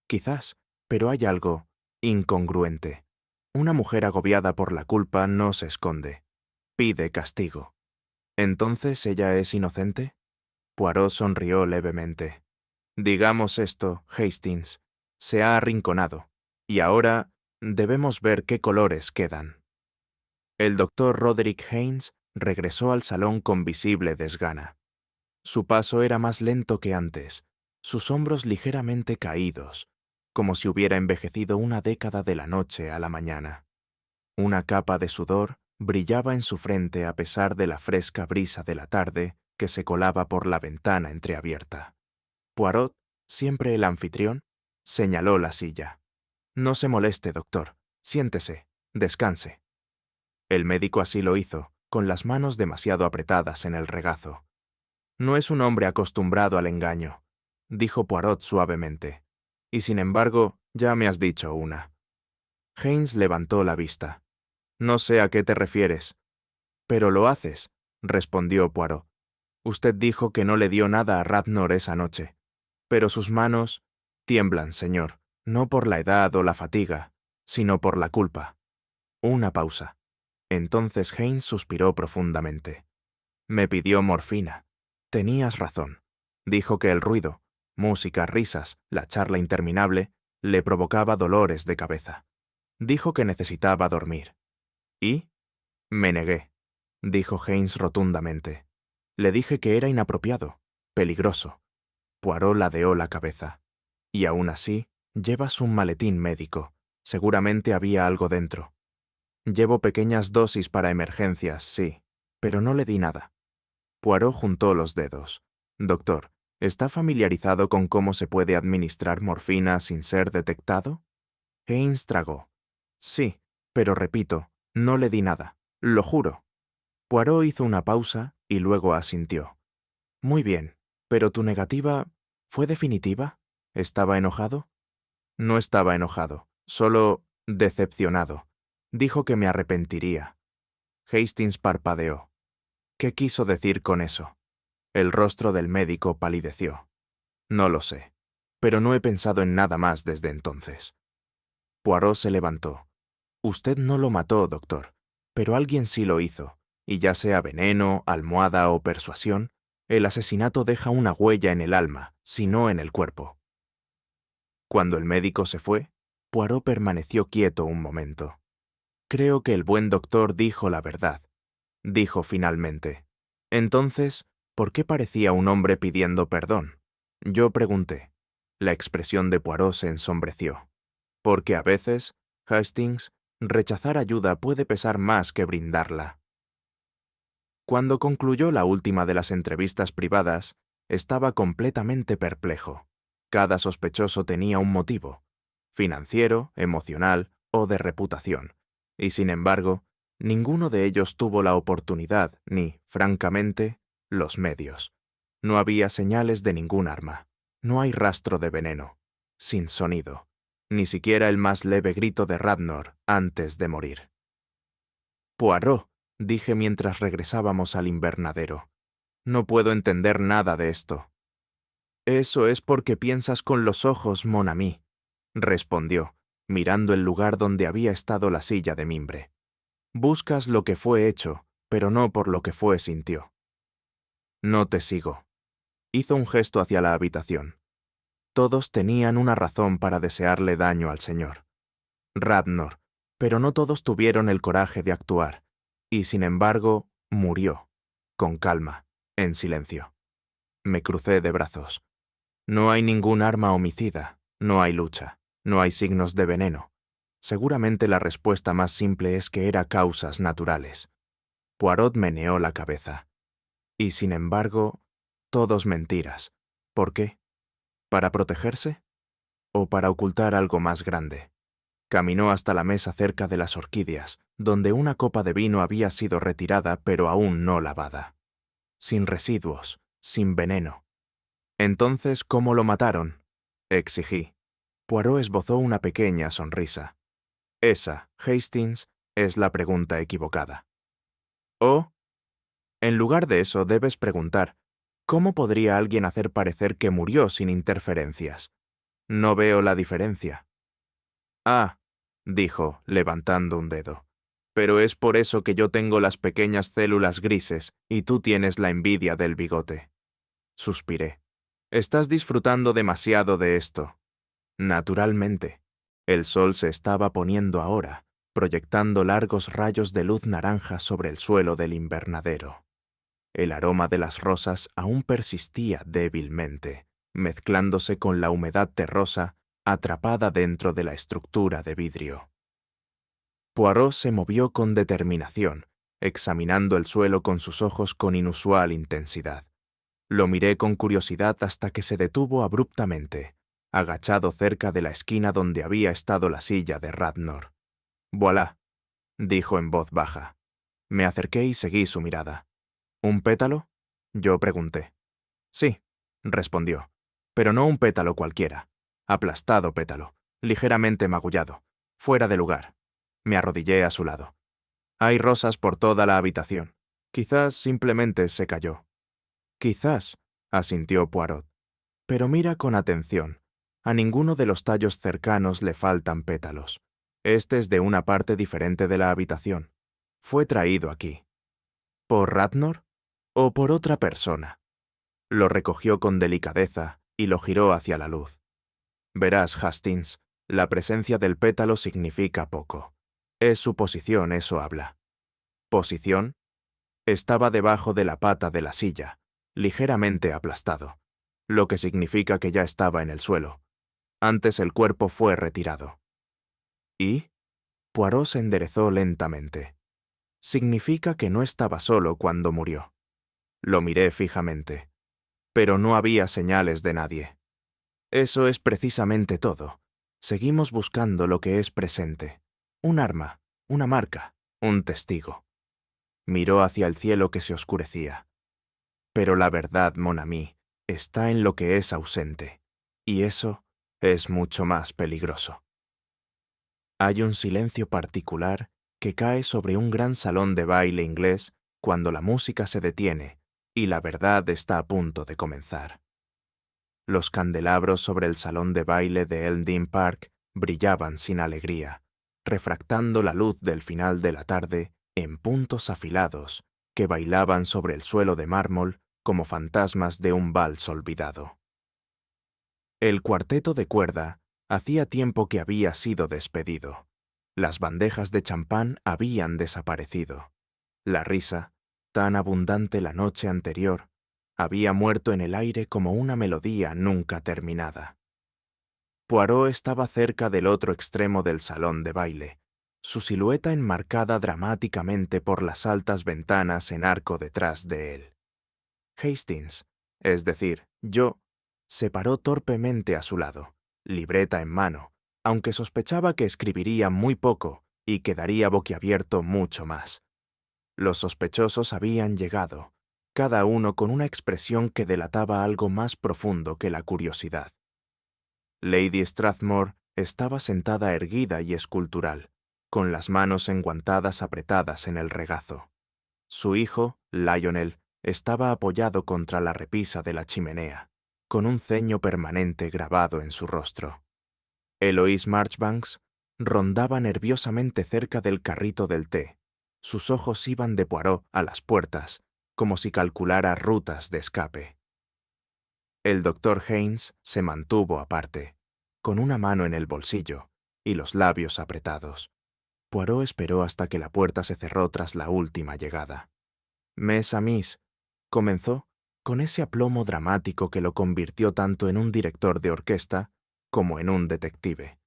Quizás, pero hay algo incongruente. Una mujer agobiada por la culpa no se esconde. Pide castigo. ¿Entonces ella es inocente? Poirot sonrió levemente. Digamos esto, Hastings. Se ha arrinconado. Y ahora debemos ver qué colores quedan. El doctor Roderick Haynes regresó al salón con visible desgana. Su paso era más lento que antes, sus hombros ligeramente caídos, como si hubiera envejecido una década de la noche a la mañana. Una capa de sudor brillaba en su frente a pesar de la fresca brisa de la tarde que se colaba por la ventana entreabierta. Poirot, siempre el anfitrión, señaló la silla. No se moleste, doctor. Siéntese, descanse. El médico así lo hizo, con las manos demasiado apretadas en el regazo. No es un hombre acostumbrado al engaño, dijo Poirot suavemente. Y sin embargo, ya me has dicho una. Haynes levantó la vista. No sé a qué te refieres. Pero lo haces, respondió Poirot. Usted dijo que no le dio nada a Radnor esa noche. Pero sus manos tiemblan, señor, no por la edad o la fatiga, sino por la culpa. Una pausa. Entonces Haynes suspiró profundamente. Me pidió morfina. Tenías razón. Dijo que el ruido, música, risas, la charla interminable, le provocaba dolores de cabeza. Dijo que necesitaba dormir. ¿Y? Me negué, dijo Haynes rotundamente. Le dije que era inapropiado, peligroso. Poirot ladeó la cabeza. Y aún así, llevas un maletín médico. Seguramente había algo dentro. Llevo pequeñas dosis para emergencias, sí, pero no le di nada. Poirot juntó los dedos. Doctor, ¿está familiarizado con cómo se puede administrar morfina sin ser detectado? Haynes tragó. Sí, pero repito, no le di nada. Lo juro. Poirot hizo una pausa y luego asintió. Muy bien, pero tu negativa ¿fue definitiva? ¿Estaba enojado? No estaba enojado, solo decepcionado. Dijo que me arrepentiría. Hastings parpadeó. ¿Qué quiso decir con eso? El rostro del médico palideció. No lo sé, pero no he pensado en nada más desde entonces. Poirot se levantó. Usted no lo mató, doctor, pero alguien sí lo hizo, y ya sea veneno, almohada o persuasión, el asesinato deja una huella en el alma, si no en el cuerpo. Cuando el médico se fue, Poirot permaneció quieto un momento. Creo que el buen doctor dijo la verdad, dijo finalmente. Entonces, ¿por qué parecía un hombre pidiendo perdón? Yo pregunté. La expresión de Poirot se ensombreció. Porque a veces, Hastings, rechazar ayuda puede pesar más que brindarla. Cuando concluyó la última de las entrevistas privadas, estaba completamente perplejo. Cada sospechoso tenía un motivo, financiero, emocional o de reputación, y sin embargo, ninguno de ellos tuvo la oportunidad ni, francamente, los medios. No había señales de ningún arma. No hay rastro de veneno. Sin sonido. Ni siquiera el más leve grito de Radnor antes de morir. Poirot, dije mientras regresábamos al invernadero. No puedo entender nada de esto. Eso es porque piensas con los ojos, mon ami, respondió, mirando el lugar donde había estado la silla de mimbre. Buscas lo que fue hecho, pero no por lo que fue sintió. No te sigo. Hizo un gesto hacia la habitación. Todos tenían una razón para desearle daño al señor. Radnor, pero no todos tuvieron el coraje de actuar, y sin embargo, murió, con calma, en silencio. Me crucé de brazos. No hay ningún arma homicida, no hay lucha, no hay signos de veneno. Seguramente la respuesta más simple es que era causas naturales. Poirot meneó la cabeza. Y sin embargo, todos mentiras. ¿Por qué? ¿Para protegerse? ¿O para ocultar algo más grande? Caminó hasta la mesa cerca de las orquídeas, donde una copa de vino había sido retirada pero aún no lavada. Sin residuos, sin veneno. Entonces, ¿cómo lo mataron? Exigí. Poirot esbozó una pequeña sonrisa. Esa, Hastings, es la pregunta equivocada. O, en lugar de eso, debes preguntar, ¿cómo podría alguien hacer parecer que murió sin interferencias? No veo la diferencia. Ah, dijo, levantando un dedo. Pero es por eso que yo tengo las pequeñas células grises y tú tienes la envidia del bigote. Suspiré. Estás disfrutando demasiado de esto. Naturalmente. El sol se estaba poniendo ahora, proyectando largos rayos de luz naranja sobre el suelo del invernadero. El aroma de las rosas aún persistía débilmente, mezclándose con la humedad terrosa atrapada dentro de la estructura de vidrio. Poirot se movió con determinación, examinando el suelo con sus ojos con inusual intensidad. Lo miré con curiosidad hasta que se detuvo abruptamente, agachado cerca de la esquina donde había estado la silla de Radnor. «Voilà», dijo en voz baja. Me acerqué y seguí su mirada. «¿Un pétalo?», yo pregunté. «Sí», respondió, «pero no un pétalo cualquiera. Aplastado pétalo, ligeramente magullado, fuera de lugar». Me arrodillé a su lado. «Hay rosas por toda la habitación. Quizás simplemente se cayó». «Quizás», asintió Poirot. «Pero mira con atención. A ninguno de los tallos cercanos le faltan pétalos. Este es de una parte diferente de la habitación. Fue traído aquí». «¿Por Radnor? ¿O por otra persona?». Lo recogió con delicadeza y lo giró hacia la luz. «Verás, Hastings, la presencia del pétalo significa poco. Es su posición, eso habla». «¿Posición?». Estaba debajo de la pata de la silla, ligeramente aplastado, lo que significa que ya estaba en el suelo. Antes el cuerpo fue retirado. ¿Y? Poirot se enderezó lentamente. Significa que no estaba solo cuando murió. Lo miré fijamente. Pero no había señales de nadie. Eso es precisamente todo. Seguimos buscando lo que es presente. Un arma, una marca, un testigo. Miró hacia el cielo que se oscurecía. Pero la verdad, mon ami, está en lo que es ausente. Y eso es mucho más peligroso. Hay un silencio particular que cae sobre un gran salón de baile inglés cuando la música se detiene y la verdad está a punto de comenzar. Los candelabros sobre el salón de baile de Elm Park brillaban sin alegría, refractando la luz del final de la tarde en puntos afilados que bailaban sobre el suelo de mármol como fantasmas de un vals olvidado. El cuarteto de cuerda hacía tiempo que había sido despedido. Las bandejas de champán habían desaparecido. La risa, tan abundante la noche anterior, había muerto en el aire como una melodía nunca terminada. Poirot estaba cerca del otro extremo del salón de baile, su silueta enmarcada dramáticamente por las altas ventanas en arco detrás de él. Hastings, es decir, yo, se paró torpemente a su lado, libreta en mano, aunque sospechaba que escribiría muy poco y quedaría boquiabierto mucho más. Los sospechosos habían llegado, cada uno con una expresión que delataba algo más profundo que la curiosidad. Lady Strathmore estaba sentada erguida y escultural, con las manos enguantadas apretadas en el regazo. Su hijo, Lionel, estaba apoyado contra la repisa de la chimenea, con un ceño permanente grabado en su rostro. Eloise Marchbanks rondaba nerviosamente cerca del carrito del té. Sus ojos iban de Poirot a las puertas, como si calculara rutas de escape. El doctor Haynes se mantuvo aparte, con una mano en el bolsillo y los labios apretados. Poirot esperó hasta que la puerta se cerró tras la última llegada. «Mes amis», comenzó, con ese aplomo dramático que lo convirtió tanto en un director de orquesta como en un detective.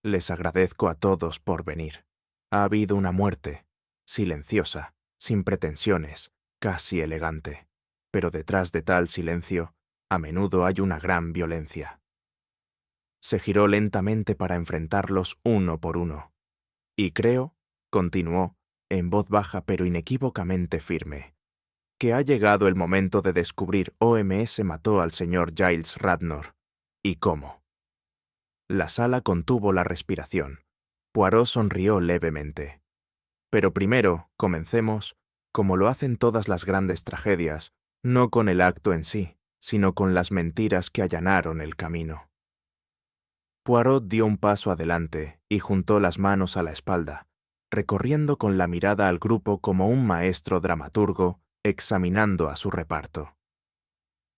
«Les agradezco a todos por venir. Ha habido una muerte, silenciosa, sin pretensiones, casi elegante. Pero detrás de tal silencio, a menudo hay una gran violencia». Se giró lentamente para enfrentarlos uno por uno. «Y creo», continuó, en voz baja pero inequívocamente firme, «que ha llegado el momento de descubrir OMS mató al señor Giles Radnor. ¿Y cómo?». La sala contuvo la respiración. Poirot sonrió levemente. Pero primero, comencemos, como lo hacen todas las grandes tragedias, no con el acto en sí, sino con las mentiras que allanaron el camino. Poirot dio un paso adelante y juntó las manos a la espalda, recorriendo con la mirada al grupo como un maestro dramaturgo examinando a su reparto.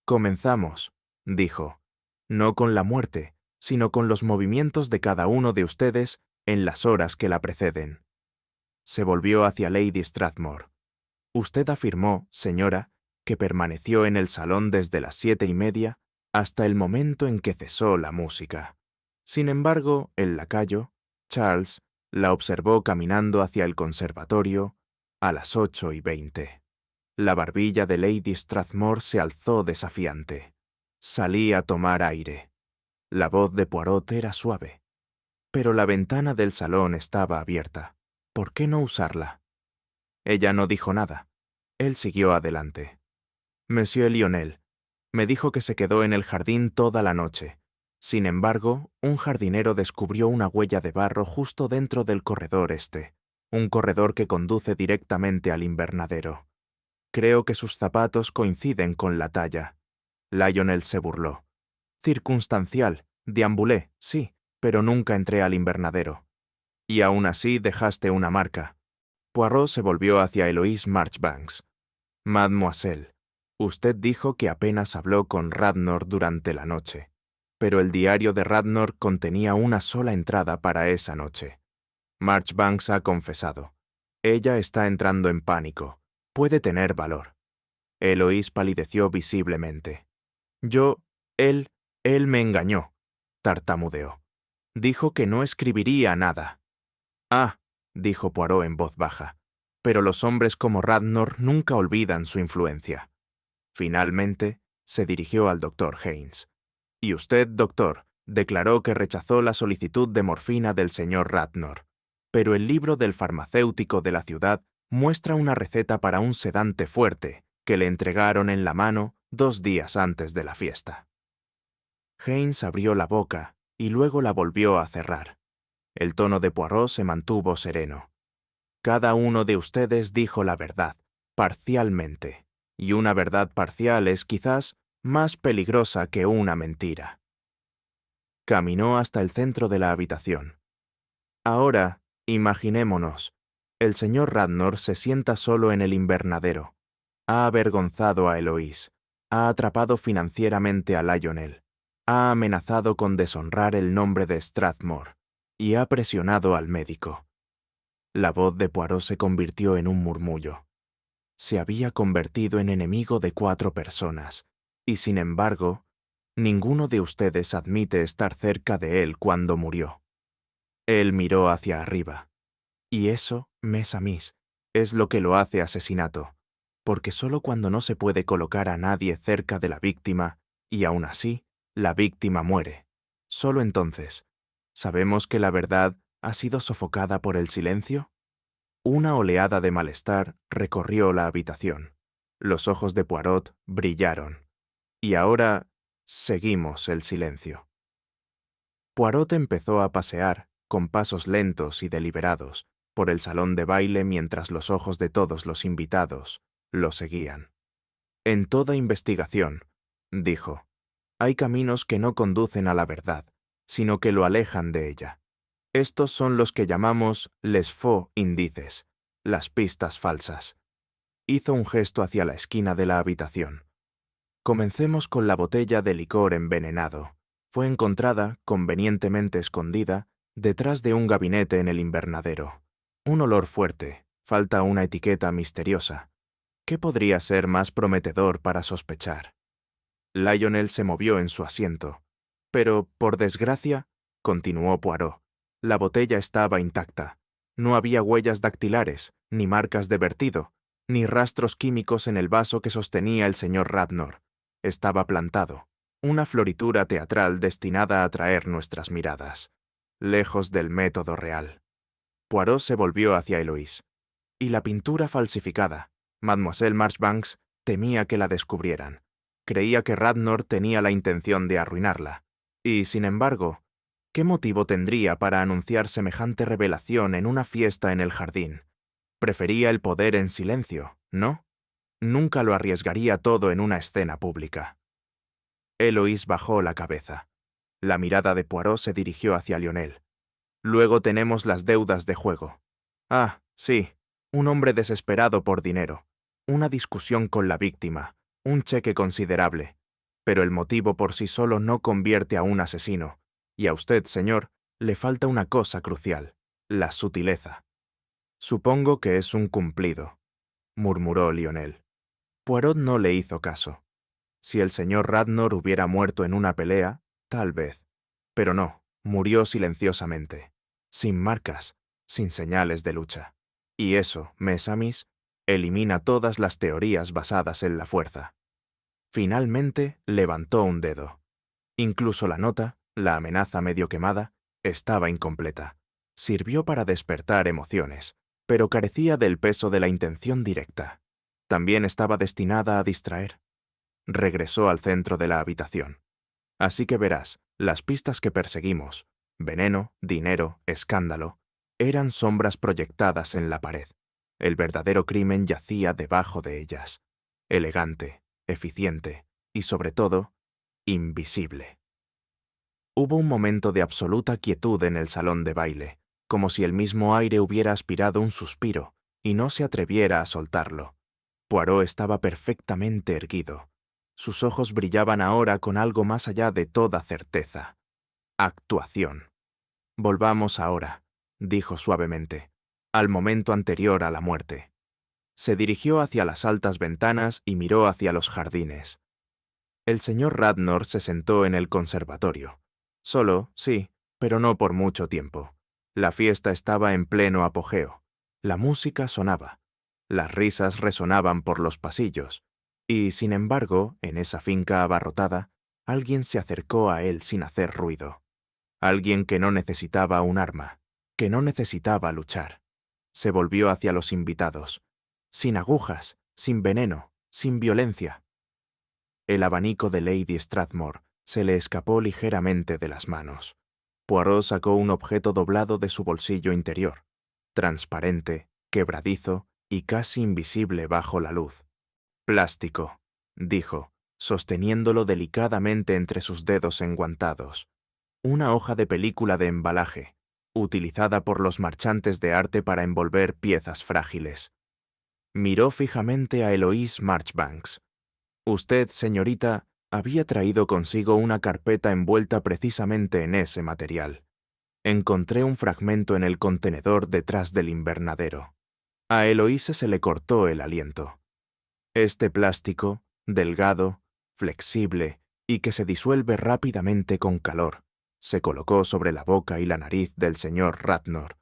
Comenzamos, dijo, no con la muerte, sino con los movimientos de cada uno de ustedes en las horas que la preceden. Se volvió hacia Lady Strathmore. Usted afirmó, señora, que permaneció en el salón desde las 7:30 hasta el momento en que cesó la música. Sin embargo, el lacayo, Charles, la observó caminando hacia el conservatorio a las 8:20. La barbilla de Lady Strathmore se alzó desafiante. Salí a tomar aire. La voz de Poirot era suave. Pero la ventana del salón estaba abierta. ¿Por qué no usarla? Ella no dijo nada. Él siguió adelante. Monsieur Lionel me dijo que se quedó en el jardín toda la noche. Sin embargo, un jardinero descubrió una huella de barro justo dentro del corredor este, un corredor que conduce directamente al invernadero. Creo que sus zapatos coinciden con la talla. Lionel se burló. Circunstancial, deambulé, sí, pero nunca entré al invernadero. Y aún así dejaste una marca. Poirot se volvió hacia Eloise Marchbanks. Mademoiselle, usted dijo que apenas habló con Radnor durante la noche, pero el diario de Radnor contenía una sola entrada para esa noche. Marchbanks ha confesado. Ella está entrando en pánico. Puede tener valor. Eloise palideció visiblemente. Él me engañó, tartamudeó. Dijo que no escribiría nada. Ah, dijo Poirot en voz baja, pero los hombres como Radnor nunca olvidan su influencia. Finalmente, se dirigió al doctor Haynes. Y usted, doctor, declaró que rechazó la solicitud de morfina del señor Radnor, pero el libro del farmacéutico de la ciudad muestra una receta para un sedante fuerte que le entregaron en la mano 2 días antes de la fiesta. Haynes abrió la boca y luego la volvió a cerrar. El tono de Poirot se mantuvo sereno. Cada uno de ustedes dijo la verdad, parcialmente, y una verdad parcial es quizás más peligrosa que una mentira. Caminó hasta el centro de la habitación. Ahora, imaginémonos, el señor Radnor se sienta solo en el invernadero. Ha avergonzado a Eloise, ha atrapado financieramente a Lionel, ha amenazado con deshonrar el nombre de Strathmore y ha presionado al médico. La voz de Poirot se convirtió en un murmullo. Se había convertido en enemigo de 4 personas, y sin embargo, ninguno de ustedes admite estar cerca de él cuando murió. Él miró hacia arriba. Y eso, mes a mis, es lo que lo hace asesinato, porque solo cuando no se puede colocar a nadie cerca de la víctima, y aún así, la víctima muere, solo entonces, ¿sabemos que la verdad ha sido sofocada por el silencio? Una oleada de malestar recorrió la habitación. Los ojos de Poirot brillaron. Y ahora seguimos el silencio. Poirot empezó a pasear, con pasos lentos y deliberados, por el salón de baile mientras los ojos de todos los invitados lo seguían. En toda investigación, dijo, hay caminos que no conducen a la verdad, sino que lo alejan de ella. Estos son los que llamamos les faux indices, las pistas falsas. Hizo un gesto hacia la esquina de la habitación. Comencemos con la botella de licor envenenado. Fue encontrada, convenientemente escondida, detrás de un gabinete en el invernadero. Un olor fuerte, falta una etiqueta misteriosa. ¿Qué podría ser más prometedor para sospechar? Lionel se movió en su asiento. Pero, por desgracia, continuó Poirot, la botella estaba intacta. No había huellas dactilares, ni marcas de vertido, ni rastros químicos en el vaso que sostenía el señor Radnor. Estaba plantado, una floritura teatral destinada a atraer nuestras miradas, lejos del método real. Poirot se volvió hacia Eloise. Y la pintura falsificada. Mademoiselle Marchbanks temía que la descubrieran. Creía que Radnor tenía la intención de arruinarla. Y, sin embargo, ¿Qué motivo tendría para anunciar semejante revelación en una fiesta en el jardín? Prefería el poder en silencio, ¿no? Nunca lo arriesgaría todo en una escena pública. Eloís bajó la cabeza. La mirada de Poirot se dirigió hacia Lionel. Luego tenemos las deudas de juego. Ah, sí, un hombre desesperado por dinero, una discusión con la víctima, un cheque considerable. Pero el motivo por sí solo no convierte a un asesino, y a usted, señor, le falta una cosa crucial, la sutileza. Supongo que es un cumplido, murmuró Lionel. Poirot no le hizo caso. Si el señor Radnor hubiera muerto en una pelea, tal vez. Pero no, murió silenciosamente, sin marcas, sin señales de lucha. Y eso, mes Amis, elimina todas las teorías basadas en la fuerza. Finalmente levantó un dedo. Incluso la nota, la amenaza medio quemada, estaba incompleta. Sirvió para despertar emociones, pero carecía del peso de la intención directa. También estaba destinada a distraer. Regresó al centro de la habitación. Así que verás, las pistas que perseguimos, veneno, dinero, escándalo, eran sombras proyectadas en la pared. El verdadero crimen yacía debajo de ellas. Elegante, eficiente y, sobre todo, invisible. Hubo un momento de absoluta quietud en el salón de baile, como si el mismo aire hubiera aspirado un suspiro y no se atreviera a soltarlo. Poirot estaba perfectamente erguido. Sus ojos brillaban ahora con algo más allá de toda certeza. Actuación. Volvamos ahora, dijo suavemente, al momento anterior a la muerte. Se dirigió hacia las altas ventanas y miró hacia los jardines. El señor Radnor se sentó en el conservatorio. Solo, sí, pero no por mucho tiempo. La fiesta estaba en pleno apogeo. La música sonaba. Las risas resonaban por los pasillos. Y, sin embargo, en esa finca abarrotada, alguien se acercó a él sin hacer ruido. Alguien que no necesitaba un arma, que no necesitaba luchar. Se volvió hacia los invitados. Sin agujas, sin veneno, sin violencia. El abanico de Lady Strathmore se le escapó ligeramente de las manos. Poirot sacó un objeto doblado de su bolsillo interior, transparente, quebradizo y casi invisible bajo la luz. Plástico, dijo, sosteniéndolo delicadamente entre sus dedos enguantados. Una hoja de película de embalaje, utilizada por los marchantes de arte para envolver piezas frágiles. Miró fijamente a Eloise Marchbanks. Usted, señorita, había traído consigo una carpeta envuelta precisamente en ese material. Encontré un fragmento en el contenedor detrás del invernadero. A Eloise se le cortó el aliento. Este plástico, delgado, flexible y que se disuelve rápidamente con calor, se colocó sobre la boca y la nariz del señor Radnor.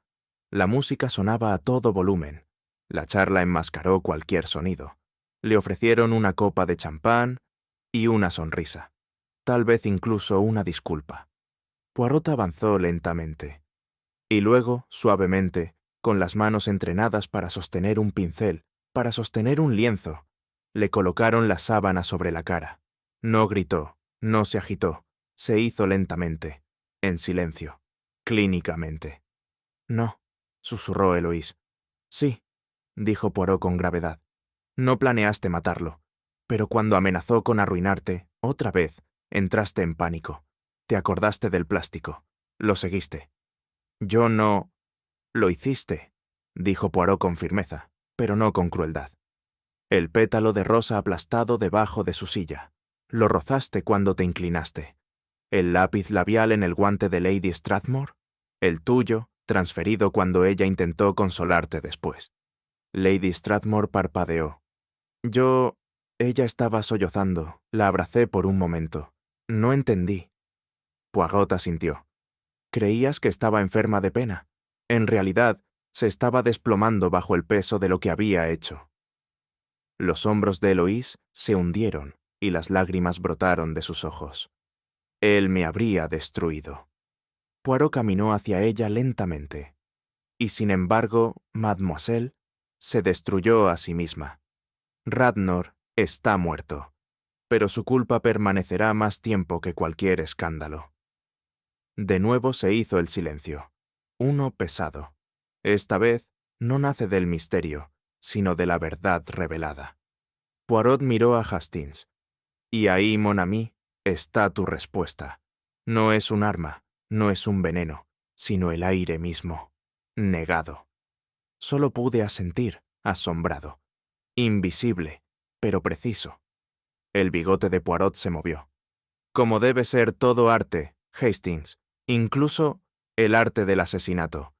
La música sonaba a todo volumen. La charla enmascaró cualquier sonido. Le ofrecieron una copa de champán y una sonrisa. Tal vez incluso una disculpa. Poirot avanzó lentamente. Y luego, suavemente, con las manos entrenadas para sostener un pincel, para sostener un lienzo, le colocaron la sábana sobre la cara. No gritó, no se agitó, se hizo lentamente, en silencio, clínicamente. No, susurró Eloise. Sí, dijo Poirot con gravedad. No planeaste matarlo, pero cuando amenazó con arruinarte, otra vez, entraste en pánico. Te acordaste del plástico. Lo seguiste. Yo no... Lo hiciste, dijo Poirot con firmeza, pero no con crueldad. El pétalo de rosa aplastado debajo de su silla. Lo rozaste cuando te inclinaste. El lápiz labial en el guante de Lady Strathmore. El tuyo, transferido cuando ella intentó consolarte después. Lady Strathmore parpadeó. Ella estaba sollozando. La abracé por un momento. No entendí. Poirot asintió. Creías que estaba enferma de pena. En realidad, se estaba desplomando bajo el peso de lo que había hecho. Los hombros de Eloise se hundieron y las lágrimas brotaron de sus ojos. Él me habría destruido. Poirot caminó hacia ella lentamente. Y sin embargo, Mademoiselle se destruyó a sí misma. Radnor está muerto, pero su culpa permanecerá más tiempo que cualquier escándalo. De nuevo se hizo el silencio. Uno pesado. Esta vez no nace del misterio, sino de la verdad revelada. Poirot miró a Hastings. Y ahí, mon ami, está tu respuesta. No es un arma, no es un veneno, sino el aire mismo. Negado. Solo pude asentir, asombrado. Invisible, pero preciso. El bigote de Poirot se movió. Como debe ser todo arte, Hastings, incluso el arte del asesinato.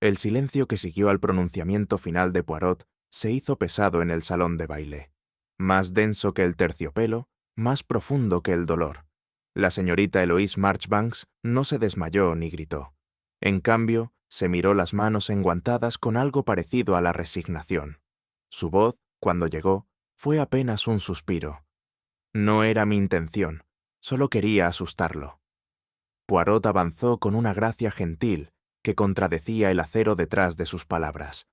El silencio que siguió al pronunciamiento final de Poirot se hizo pesado en el salón de baile. Más denso que el terciopelo, más profundo que el dolor. La señorita Eloise Marchbanks no se desmayó ni gritó. En cambio, se miró las manos enguantadas con algo parecido a la resignación. Su voz, cuando llegó, fue apenas un suspiro. No era mi intención, solo quería asustarlo. Poirot avanzó con una gracia gentil que contradecía el acero detrás de sus palabras.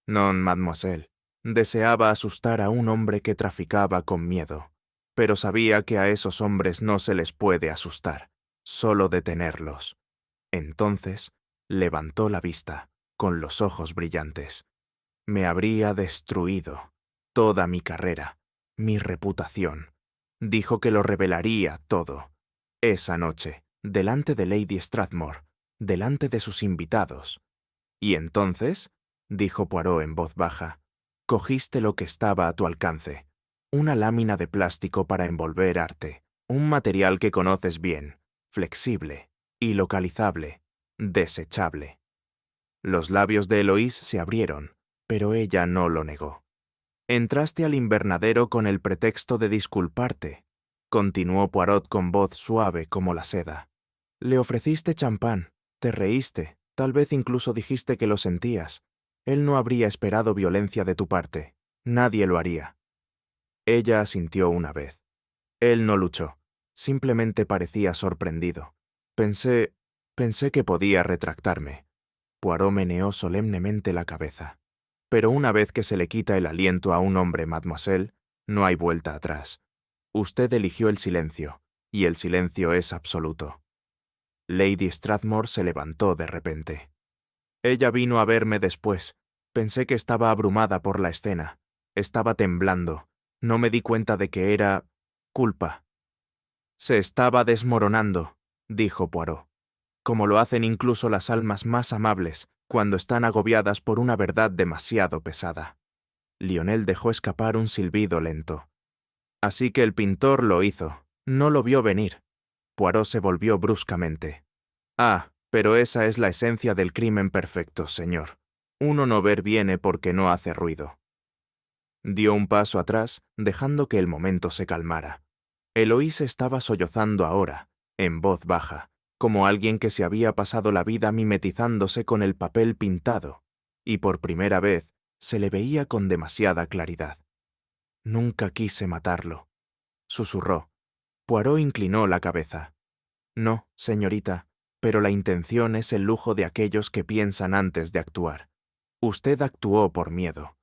Non, mademoiselle, deseaba asustar a un hombre que traficaba con miedo, pero sabía que a esos hombres no se les puede asustar, solo detenerlos. Entonces, levantó la vista, con los ojos brillantes. Me habría destruido toda mi carrera, mi reputación. Dijo que lo revelaría todo. Esa noche, delante de Lady Strathmore, delante de sus invitados. ¿Y entonces? Dijo Poirot en voz baja. Cogiste lo que estaba a tu alcance. Una lámina de plástico para envolver arte. Un material que conoces bien, flexible, ilocalizable, desechable. Los labios de Eloise se abrieron, pero ella no lo negó. Entraste al invernadero con el pretexto de disculparte, continuó Poirot con voz suave como la seda. Le ofreciste champán, te reíste, tal vez incluso dijiste que lo sentías. Él no habría esperado violencia de tu parte. Nadie lo haría. Ella asintió una vez. Él no luchó. Simplemente parecía sorprendido. Pensé que podía retractarme. Poirot meneó solemnemente la cabeza. Pero una vez que se le quita el aliento a un hombre, mademoiselle, no hay vuelta atrás. Usted eligió el silencio, y el silencio es absoluto. Lady Strathmore se levantó de repente. Ella vino a verme después. Pensé que estaba abrumada por la escena. Estaba temblando. No me di cuenta de que era culpa. Se estaba desmoronando, dijo Poirot, como lo hacen incluso las almas más amables cuando están agobiadas por una verdad demasiado pesada. Lionel dejó escapar un silbido lento. Así que el pintor lo hizo. No lo vio venir. Poirot se volvió bruscamente. Ah, pero esa es la esencia del crimen perfecto, señor. Uno no ver viene porque no hace ruido. Dio un paso atrás, dejando que el momento se calmara. Eloise estaba sollozando ahora, en voz baja, como alguien que se había pasado la vida mimetizándose con el papel pintado, y por primera vez se le veía con demasiada claridad. Nunca quise matarlo, susurró. Poirot inclinó la cabeza. No, señorita, pero la intención es el lujo de aquellos que piensan antes de actuar. Usted actuó por miedo.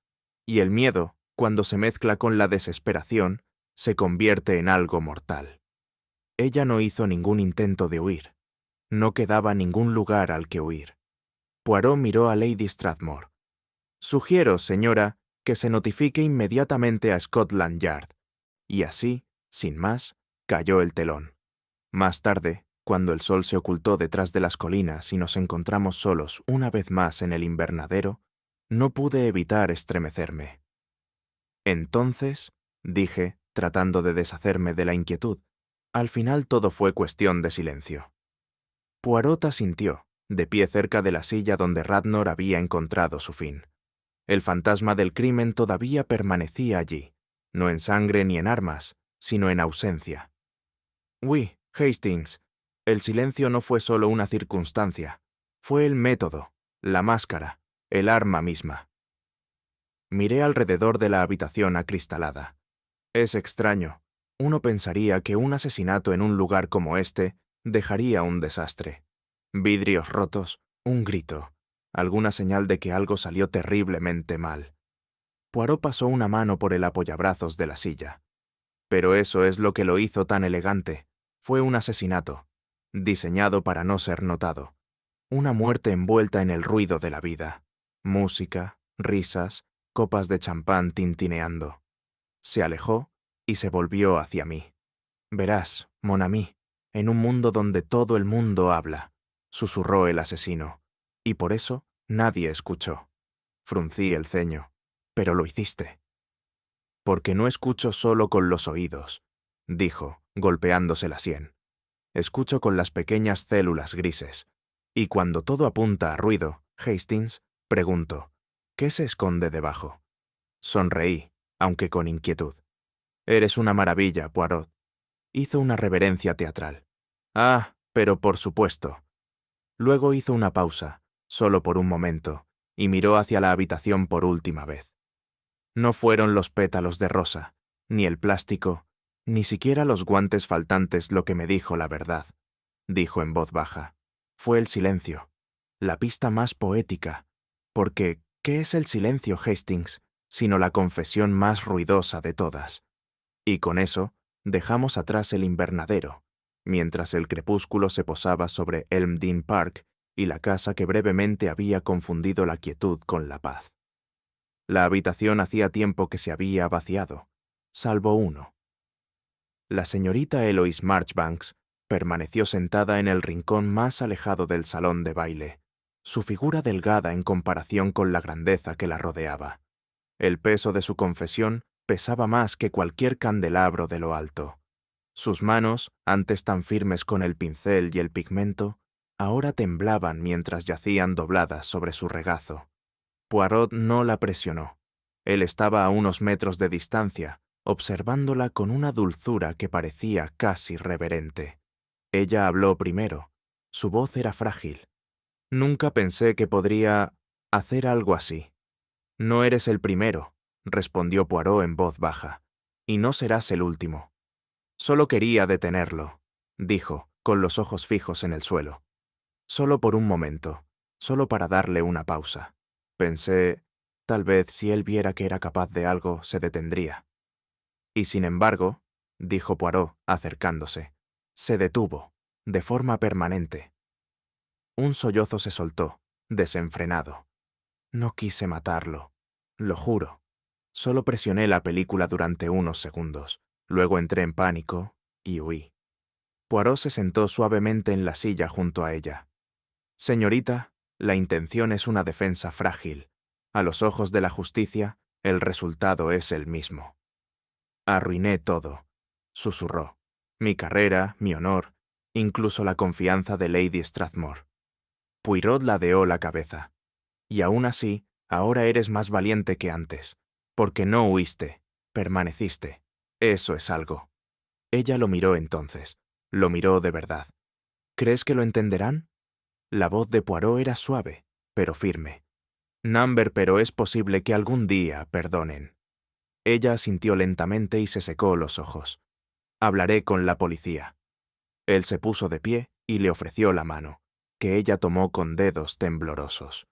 Y el miedo, cuando se mezcla con la desesperación, se convierte en algo mortal. Ella no hizo ningún intento de huir. No quedaba ningún lugar al que huir. Poirot miró a Lady Strathmore. Sugiero, señora, que se notifique inmediatamente a Scotland Yard. Y así, sin más, cayó el telón. Más tarde, cuando el sol se ocultó detrás de las colinas y nos encontramos solos una vez más en el invernadero, no pude evitar estremecerme. Entonces, dije, tratando de deshacerme de la inquietud, al final todo fue cuestión de silencio. Poirot asintió, de pie cerca de la silla donde Radnor había encontrado su fin. El fantasma del crimen todavía permanecía allí, no en sangre ni en armas, sino en ausencia. Oui, Hastings, el silencio no fue solo una circunstancia, fue el método, la máscara, el arma misma. Miré alrededor de la habitación acristalada. Es extraño. Uno pensaría que un asesinato en un lugar como este dejaría un desastre. Vidrios rotos, un grito, alguna señal de que algo salió terriblemente mal. Poirot pasó una mano por el apoyabrazos de la silla. Pero eso es lo que lo hizo tan elegante. Fue un asesinato. diseñado para no ser notado. Una muerte envuelta en el ruido de la vida. Música, risas, copas de champán tintineando. Se alejó y se volvió hacia mí. Verás, mon ami, en un mundo donde todo el mundo habla, susurró el asesino, y por eso nadie escuchó. Fruncí el ceño. Pero lo hiciste. Porque no escucho solo con los oídos, dijo, golpeándose la sien. Escucho con las pequeñas células grises. Y cuando todo apunta a ruido, Hastings, pregunto, ¿qué se esconde debajo? Sonreí, aunque con inquietud. Eres una maravilla, Poirot. Hizo una reverencia teatral. Ah, pero por supuesto. Luego hizo una pausa, solo por un momento, y miró hacia la habitación por última vez. No fueron los pétalos de rosa, ni el plástico, ni siquiera los guantes faltantes lo que me dijo la verdad, dijo en voz baja. Fue el silencio, la pista más poética, porque ¿qué es el silencio, Hastings, sino la confesión más ruidosa de todas? Y con eso dejamos atrás el invernadero, mientras el crepúsculo se posaba sobre Elm Dean Park y la casa que brevemente había confundido la quietud con la paz. La habitación hacía tiempo que se había vaciado, salvo uno. La señorita Eloise Marchbanks permaneció sentada en el rincón más alejado del salón de baile, su figura delgada en comparación con la grandeza que la rodeaba. El peso de su confesión pesaba más que cualquier candelabro de lo alto. Sus manos, antes tan firmes con el pincel y el pigmento, ahora temblaban mientras yacían dobladas sobre su regazo. Poirot no la presionó. Él estaba a unos metros de distancia, observándola con una dulzura que parecía casi reverente. Ella habló primero. Su voz era frágil. Nunca pensé que podría hacer algo así. No eres el primero, respondió Poirot en voz baja, y no serás el último. Solo quería detenerlo, dijo, con los ojos fijos en el suelo. Solo por un momento, solo para darle una pausa. Pensé, tal vez si él viera que era capaz de algo, se detendría. Y sin embargo, dijo Poirot, acercándose, se detuvo, de forma permanente. Un sollozo se soltó, desenfrenado. No quise matarlo, lo juro. Solo presioné la película durante unos segundos. Luego entré en pánico y huí. Poirot se sentó suavemente en la silla junto a ella. Señorita, la intención es una defensa frágil. A los ojos de la justicia, el resultado es el mismo. Arruiné todo, susurró. Mi carrera, mi honor, incluso la confianza de Lady Strathmore. Poirot ladeó la cabeza. Y aún así, ahora eres más valiente que antes, porque no huiste, permaneciste. Eso es algo. Ella lo miró entonces, lo miró de verdad. ¿Crees que lo entenderán? La voz de Poirot era suave, pero firme. Number, pero es posible que algún día perdonen. Ella asintió lentamente y se secó los ojos. Hablaré con la policía. Él se puso de pie y le ofreció la mano, que ella tomó con dedos temblorosos.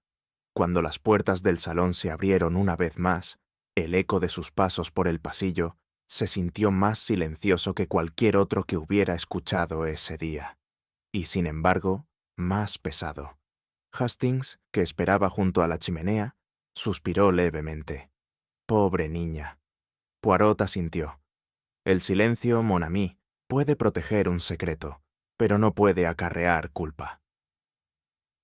Cuando las puertas del salón se abrieron una vez más, el eco de sus pasos por el pasillo se sintió más silencioso que cualquier otro que hubiera escuchado ese día, y sin embargo, más pesado. Hastings, que esperaba junto a la chimenea, suspiró levemente. Pobre niña. Poirot asintió. El silencio, mon ami, puede proteger un secreto, pero no puede acarrear culpa.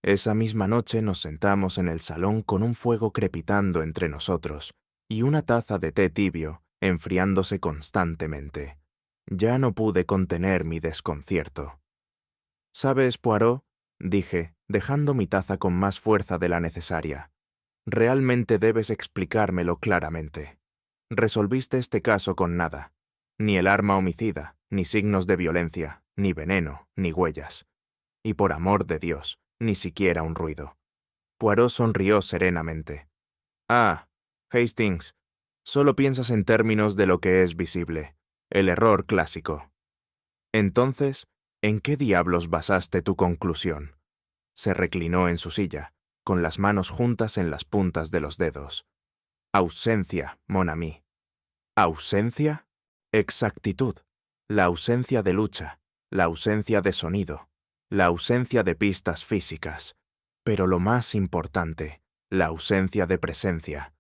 Esa misma noche nos sentamos en el salón con un fuego crepitando entre nosotros y una taza de té tibio enfriándose constantemente. Ya no pude contener mi desconcierto. «¿Sabes, Poirot?», dije, dejando mi taza con más fuerza de la necesaria. «Realmente debes explicármelo claramente. Resolviste este caso con nada. Ni el arma homicida, ni signos de violencia, ni veneno, ni huellas. Y por amor de Dios, ni siquiera un ruido». Poirot sonrió serenamente. «Ah, Hastings, solo piensas en términos de lo que es visible. El error clásico». «Entonces, ¿en qué diablos basaste tu conclusión?». Se reclinó en su silla, con las manos juntas en las puntas de los dedos. «Ausencia, mon ami». «¿Ausencia?». «Exactitud. La ausencia de lucha, la ausencia de sonido, la ausencia de pistas físicas, pero lo más importante, la ausencia de presencia.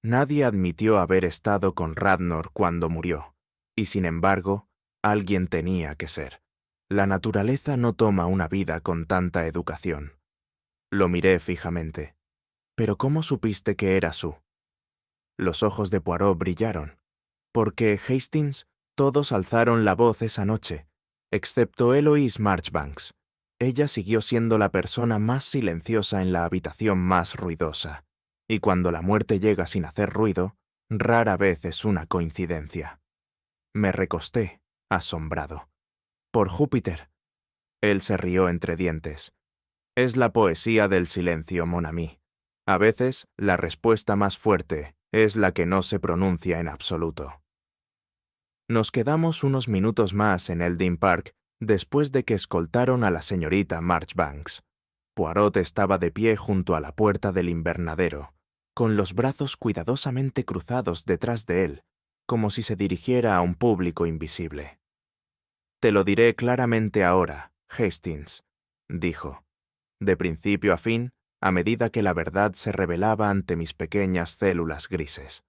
Nadie admitió haber estado con Radnor cuando murió, y sin embargo, alguien tenía que ser. La naturaleza no toma una vida con tanta educación. Lo miré fijamente. ¿Pero cómo supiste que era Sue? Los ojos de Poirot brillaron. Porque, Hastings, todos alzaron la voz esa noche, excepto Eloise Marchbanks. Ella siguió siendo la persona más silenciosa en la habitación más ruidosa. Y cuando la muerte llega sin hacer ruido, rara vez es una coincidencia. Me recosté, asombrado. Por Júpiter. Él se rió entre dientes. Es la poesía del silencio, mon ami. A veces, la respuesta más fuerte es la que no se pronuncia en absoluto. Nos quedamos unos minutos más en el Dean Park después de que escoltaron a la señorita Marchbanks. Poirot estaba de pie junto a la puerta del invernadero, con los brazos cuidadosamente cruzados detrás de él, como si se dirigiera a un público invisible. «Te lo diré claramente ahora, Hastings», dijo, de principio a fin, a medida que la verdad se revelaba ante mis pequeñas células grises.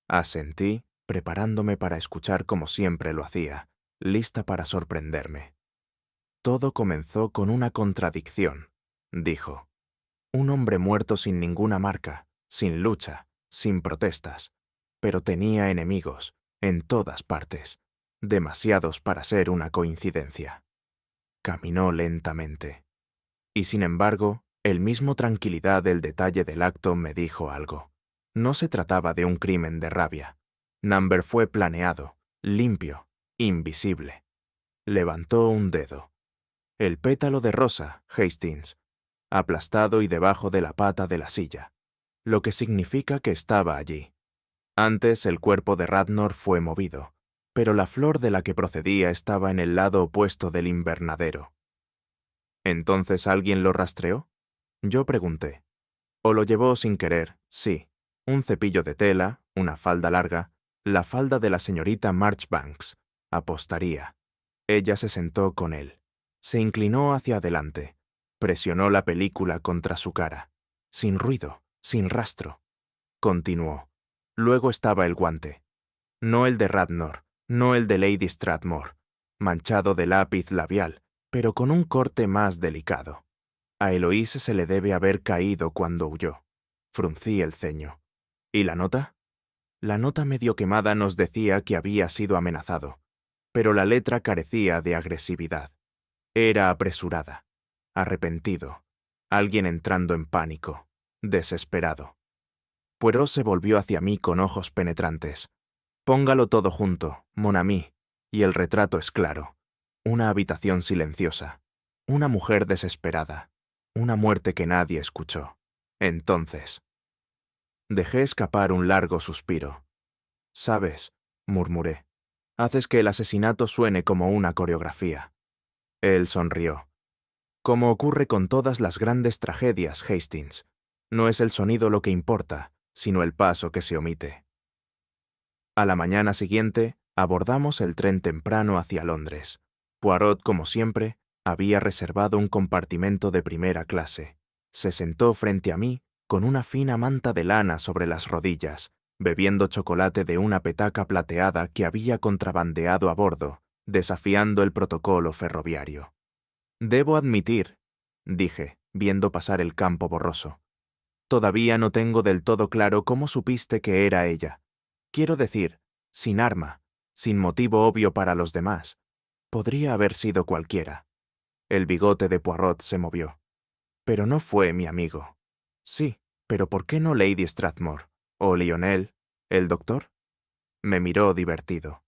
Asentí, preparándome para escuchar como siempre lo hacía, lista para sorprenderme. Todo comenzó con una contradicción, dijo. Un hombre muerto sin ninguna marca, sin lucha, sin protestas, pero tenía enemigos, en todas partes, demasiados para ser una coincidencia. Caminó lentamente. Y sin embargo, el mismo tranquilidad del detalle del acto me dijo algo. No se trataba de un crimen de rabia. Number fue planeado, limpio, invisible. Levantó un dedo. El pétalo de rosa, Hastings, aplastado y debajo de la pata de la silla, lo que significa que estaba allí. Antes el cuerpo de Radnor fue movido, pero la flor de la que procedía estaba en el lado opuesto del invernadero. ¿Entonces alguien lo rastreó? Yo pregunté. ¿O lo llevó sin querer? Sí. Un cepillo de tela, una falda larga, la falda de la señorita Marchbanks. Apostaría. Ella se sentó con él. Se inclinó hacia adelante. Presionó la película contra su cara. Sin ruido, sin rastro. Continuó. Luego estaba el guante. No el de Radnor, no el de Lady Strathmore, manchado de lápiz labial, pero con un corte más delicado. A Eloise se le debe haber caído cuando huyó. Fruncí el ceño. ¿Y la nota? La nota medio quemada nos decía que había sido amenazado, pero la letra carecía de agresividad. Era apresurada, arrepentido, alguien entrando en pánico, desesperado. Poirot se volvió hacia mí con ojos penetrantes. Póngalo todo junto, mon ami, y el retrato es claro. Una habitación silenciosa, una mujer desesperada, una muerte que nadie escuchó. Entonces, dejé escapar un largo suspiro. «Sabes», murmuré, «haces que el asesinato suene como una coreografía». Él sonrió. «Como ocurre con todas las grandes tragedias, Hastings, no es el sonido lo que importa, sino el paso que se omite». A la mañana siguiente, abordamos el tren temprano hacia Londres. Poirot, como siempre, había reservado un compartimento de primera clase. Se sentó frente a mí, con una fina manta de lana sobre las rodillas, bebiendo chocolate de una petaca plateada que había contrabandeado a bordo, desafiando el protocolo ferroviario. «Debo admitir», dije, viendo pasar el campo borroso. «Todavía no tengo del todo claro cómo supiste que era ella. Quiero decir, sin arma, sin motivo obvio para los demás. Podría haber sido cualquiera». El bigote de Poirot se movió. «Pero no fue mi amigo». «Sí, pero ¿por qué no Lady Strathmore? ¿O Lionel? ¿El doctor?» Me miró divertido.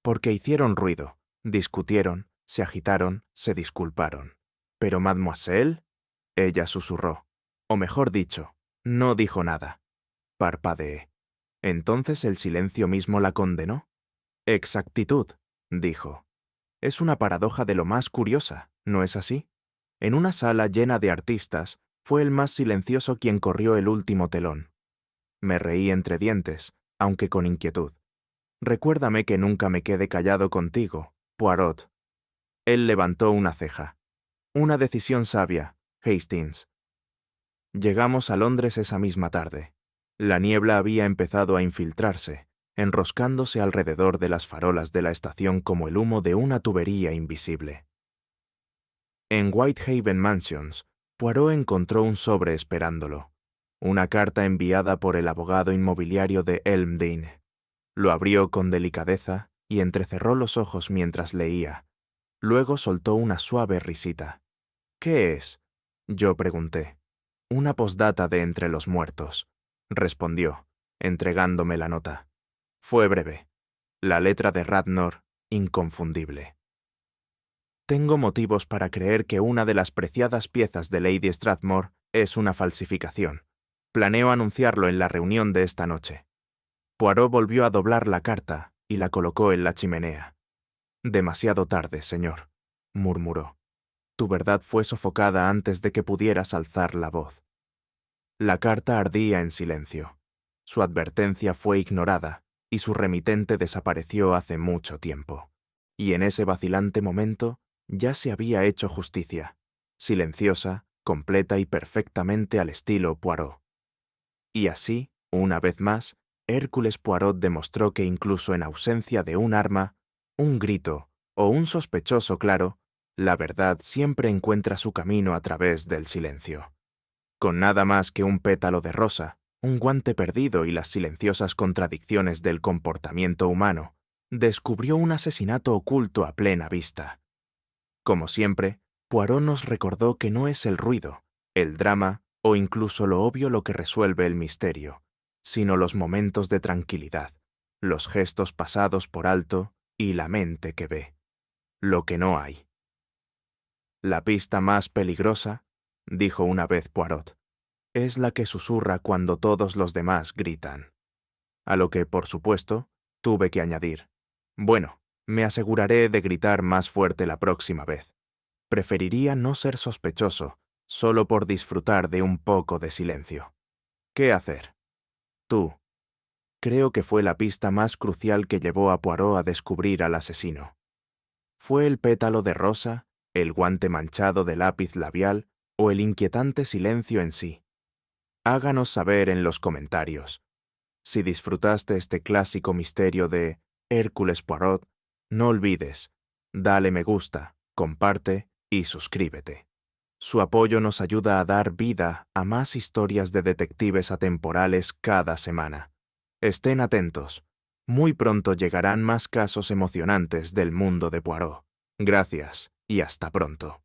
«Porque hicieron ruido, discutieron, se agitaron, se disculparon. Pero Mademoiselle», ella susurró. O mejor dicho, no dijo nada. Parpadeé. ¿Entonces el silencio mismo la condenó? «Exactitud», dijo. «Es una paradoja de lo más curiosa, ¿no es así? En una sala llena de artistas, fue el más silencioso quien corrió el último telón». Me reí entre dientes, aunque con inquietud. «Recuérdame que nunca me quede callado contigo, Poirot». Él levantó una ceja. Una decisión sabia, Hastings. Llegamos a Londres esa misma tarde. La niebla había empezado a infiltrarse, enroscándose alrededor de las farolas de la estación como el humo de una tubería invisible. En Whitehaven Mansions, Poirot encontró un sobre esperándolo, una carta enviada por el abogado inmobiliario de Elmdene. Lo abrió con delicadeza y entrecerró los ojos mientras leía. Luego soltó una suave risita. «¿Qué es?», yo pregunté. «Una posdata de Entre los Muertos», respondió, entregándome la nota. Fue breve. La letra de Radnor, inconfundible. Tengo motivos para creer que una de las preciadas piezas de Lady Strathmore es una falsificación. Planeo anunciarlo en la reunión de esta noche. Poirot volvió a doblar la carta y la colocó en la chimenea. «Demasiado tarde, señor», murmuró. «Tu verdad fue sofocada antes de que pudieras alzar la voz». La carta ardía en silencio. Su advertencia fue ignorada y su remitente desapareció hace mucho tiempo. Y en ese vacilante momento ya se había hecho justicia, silenciosa, completa y perfectamente al estilo Poirot. Y así, una vez más, Hércules Poirot demostró que incluso en ausencia de un arma, un grito o un sospechoso claro, la verdad siempre encuentra su camino a través del silencio. Con nada más que un pétalo de rosa, un guante perdido y las silenciosas contradicciones del comportamiento humano, descubrió un asesinato oculto a plena vista. Como siempre, Poirot nos recordó que no es el ruido, el drama o incluso lo obvio lo que resuelve el misterio, sino los momentos de tranquilidad, los gestos pasados por alto y la mente que ve. Lo que no hay. «La pista más peligrosa», dijo una vez Poirot, «es la que susurra cuando todos los demás gritan». A lo que, por supuesto, tuve que añadir: «Bueno, me aseguraré de gritar más fuerte la próxima vez. Preferiría no ser sospechoso, solo por disfrutar de un poco de silencio». ¿Qué hacer? Tú. Creo que fue la pista más crucial que llevó a Poirot a descubrir al asesino. ¿Fue el pétalo de rosa, el guante manchado de lápiz labial o el inquietante silencio en sí? Háganos saber en los comentarios. Si disfrutaste este clásico misterio de Hércules Poirot, no olvides, dale me gusta, comparte y suscríbete. Su apoyo nos ayuda a dar vida a más historias de detectives atemporales cada semana. Estén atentos. Muy pronto llegarán más casos emocionantes del mundo de Poirot. Gracias y hasta pronto.